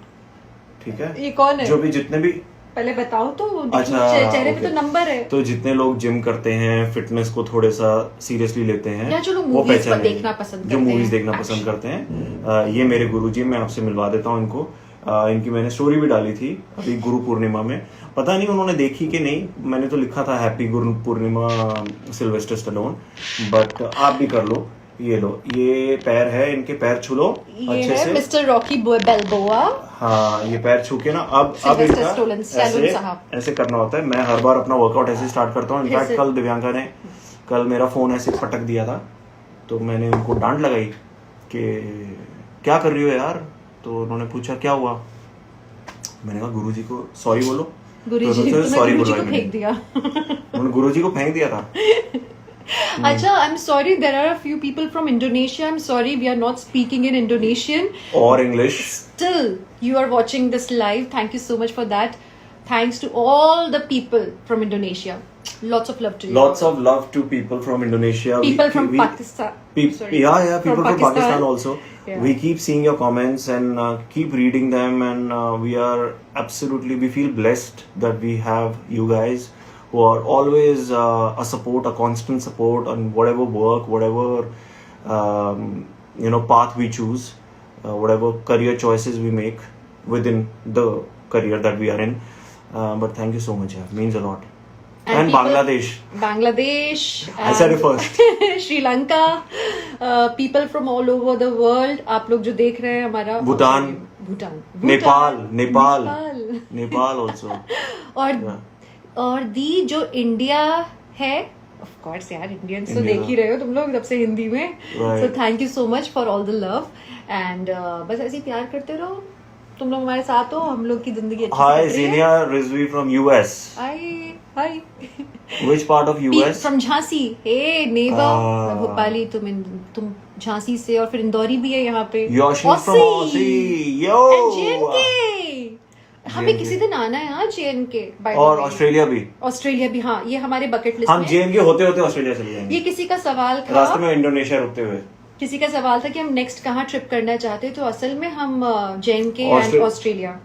ठीक है. ये कौन है? जो भी जितने भी पहले बताओ तो. अच्छा, चेहरे पे ओके. तो नंबर है. तो जितने लोग जिम करते हैं, फिटनेस को थोड़ा सा सीरियसली लेते हैं, या जो लोग वो movies पहचानेंगे. देखना पसंद जो करते मूवीज हैं. देखना पसंद करते हैं. ये मेरे गुरुजी, मैं आपसे मिलवा देता हूँ इनको. इनकी मैंने स्टोरी भी डाली थी अभी गुरु पूर्णिमा में. पता नहीं उन्होंने देखी कि नहीं. मैंने तो लिखा था happy Guru Purnima Sylvester Stallone. But आप भी कर लो. ये लो, ये पैर है, इनके पैर छू लो ये अच्छे है से. Mister Rocky Balboa. हाँ, ये पैर छू के ना अब सिल्वेस्टर इनका स्टैलोन ऐसे साहब. ऐसे करना होता है. मैं हर बार अपना वर्कआउट ऐसे स्टार्ट करता हूँ. फिर इनफैक्ट से- कल दिव्यांका ने मेरा फोन ऐसे पटक दिया था. तो मैंने उनको डांट लगाई कि क्या कर रही हो यार. तो उन्होंने पूछा क्या हुआ. मैंने कहा गुरुजी को सॉरी बोलो. गुरुजी तो सॉरी बोला को मैंने. फेंक दिया. उन्होंने गुरुजी को फेंक दिया था. अच्छा, I'm sorry, there are a few people from Indonesia. I'm sorry, we are not speaking in Indonesian. और English. Still, you are watching this live. Thank you so much for that. Thanks to all the people from Indonesia. Lots of love to you. Lots of love to people from Indonesia. People from Pakistan. Sorry. Yeah, people from Pakistan also. Yeah. We keep seeing your comments and keep reading them, and we feel blessed that we have you guys who are always a constant support on whatever work, whatever path we choose, whatever career choices we make within the career that we are in. But thank you so much, it means a lot. And Bangladesh. I said it first. Sri Lanka. People from all over the world. आप लोग जो देख रहे हैं हमारा. Bhutan. Nepal also. और दी जो India है, ऑफ कोर्स यार, इंडियंस तो देख ही रहे हो तुम लोग जब से हिंदी में. So thank you so much for all the love. And बस ऐसे ही प्यार करते रहो. तुम लोग हमारे साथ हो, हम लोग की जिंदगी अच्छी Hi, चल रही है. Zinia Rizvi from US. Hi. Which part of US? From Jhansi. हे नेबा. Ah. भोपाली. तुम झांसी से, और फिर इंदौरी भी है यहाँ पे. Yoshi from Aussie. Yo. And JNK. हमें किसी दिन आना है. हाँ, JNK. और ऑस्ट्रेलिया भी. ऑस्ट्रेलिया भी. हाँ, ये हमारे बकेट लिस्ट हम में. JNK होते होते ऑस्ट्रेलिया चले जाएंगे. ये किसी का सवाल था. रास्ते में इंडोनेशिया रुकते हुए. किसी का सवाल था कि हम नेक्स्ट कहाँ ट्रिप करना चाहते हैं. तो असल में हम JNK एंड ऑस्ट्रेलिया.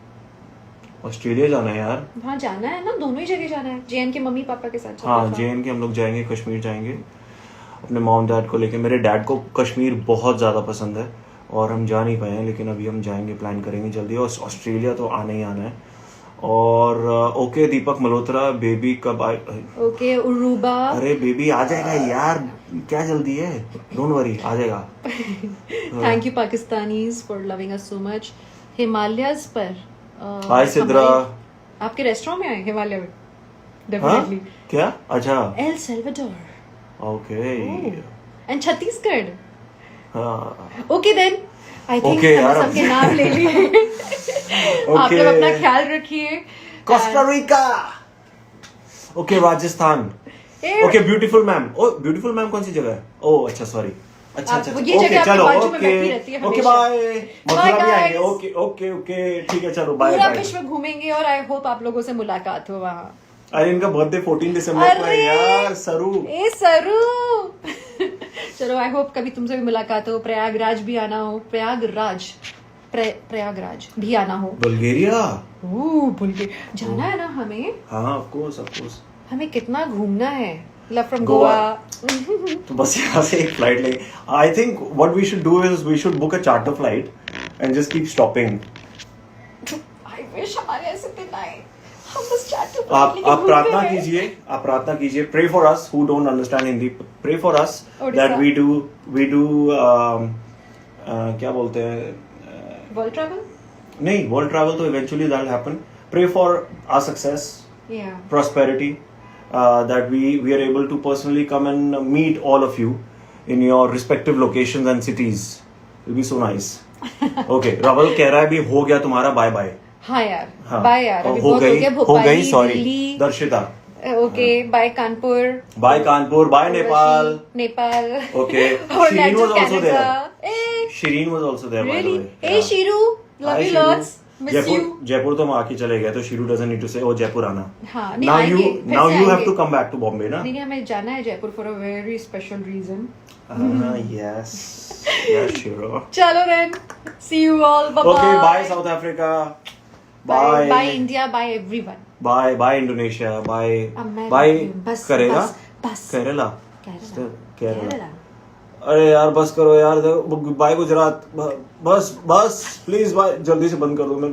ऑस्ट्रेलिया जाना है यार. हाँ, जाना है ना, दोनों ही जगह जाना है. JNK मम्मी पापा के साथ. हाँ, JNK हम लोग जाएंगे, कश्मीर जाएंगे अपने मॉम डैड को लेके. मेरे डैड को कश्मीर बहुत ज़्यादा पसंद है और हम जा नहीं पाए हैं, लेकिन अभी हम जाएंगे, प्लान करेंगे जल्दी. और ऑस्ट्रेलिया तो आना ही आना है. और ओके दीपक मल्होत्रा, बेबी कब आए. ओके उरूबा. अरे बेबी आ जाएगा यार, क्या जल्दी है. डोंट वरी, आ जाएगा. Thank you Pakistanis for loving us so much. Himalayas पर. हाय सिद्रा. आपके रेस्टोरेंट में आए हिमालय में. हाँ? डेफिनेटली. क्या. अच्छा. El Salvador. Okay. And Chhattisgarh. हाँ. Okay then. I think Okay, यार, सबके नाम ले लिए. आप लोग अपना ख्याल रखिए. Costa Rica. Okay, Rajasthan. Okay, beautiful ma'am. Oh, beautiful ma'am कौन सी जगह है. ओ अच्छा, सॉरी. अच्छा. ये जगह आपके चलो. बाजू में बैठी रहती है ओके हमेशा. बाय. मथुरा भी guys. आएंगे. ओके ठीक है, चलो बाय पूरा बाय. विश्व घूमेंगे और आई होप आप लोगों से मुलाकात हो वहाँ. अरे इनका बर्थडे 14 दिसंबर को है यार. सरू. ए सरू. चलो, आई होप कभी तुमसे भी मुलाकात हो. प्रयागराज भी आना हो. प्रयागराज भी आना हो. बल्गेरिया. भूल के जाना है ना हमें. हाँ, ऑफ कोर्स. हमें कितना घूमना है, मतलब फ्रॉम गोवा। गोवा। तो बस यहाँ से एक फ्लाइट लेंगे। I think what we should do is we should book a charter flight and just keep stopping. I wish हमारे ऐसे दिन आए, हम बस चार्टर आप प्रार्थना कीजिए, pray for us who don't understand Hindi, pray for us Odisha. That we do क्या बोलते हैं, वर्ल्ड ट्रैवल। नहीं, वर्ल्ड ट्रैवल तो eventually that happen. Pray for our success, Yeah. prosperity, that we are able to personally come and meet all of you in your respective locations and cities. It'll be so nice. Okay, Raval कह रहा है भी हो गया तुम्हारा, bye bye. हाँ यार, हाँ, बाय यार, अभी हो बहुत हो गई, गया। हो भोपाली, गई, sorry Delhi, Darshita. Okay, bye Kanpur, bye Kanpur, bye Nepal. Nepal. Okay, और Shireen was Canada. also there. Eh, Shireen was also there, by the really? way. Hey Yeah. Shiru, love Hi, you Shiru. lots. Miss you. Jaipur तो हम आके चले गए, तो Shiru doesn't need to say, oh Jaipur आना। हाँ, नहीं Now आएंगे, फिर now से you have आएंगे। to come back to Bombay, ना? नहीं, हमें जाना है Jaipur for a very special reason. Yes, yes, Shiru. चलो then, see you all, bye Okay, bye South Africa. Bye. bye India, bye everyone. Bye Indonesia. मैं Bye बस, करेला? बस। केरला? केरला। केरला। अरे यार बस करो यार, बाय गुजरात, बस प्लीज, बाय, जल्दी से बंद कर दो। मैं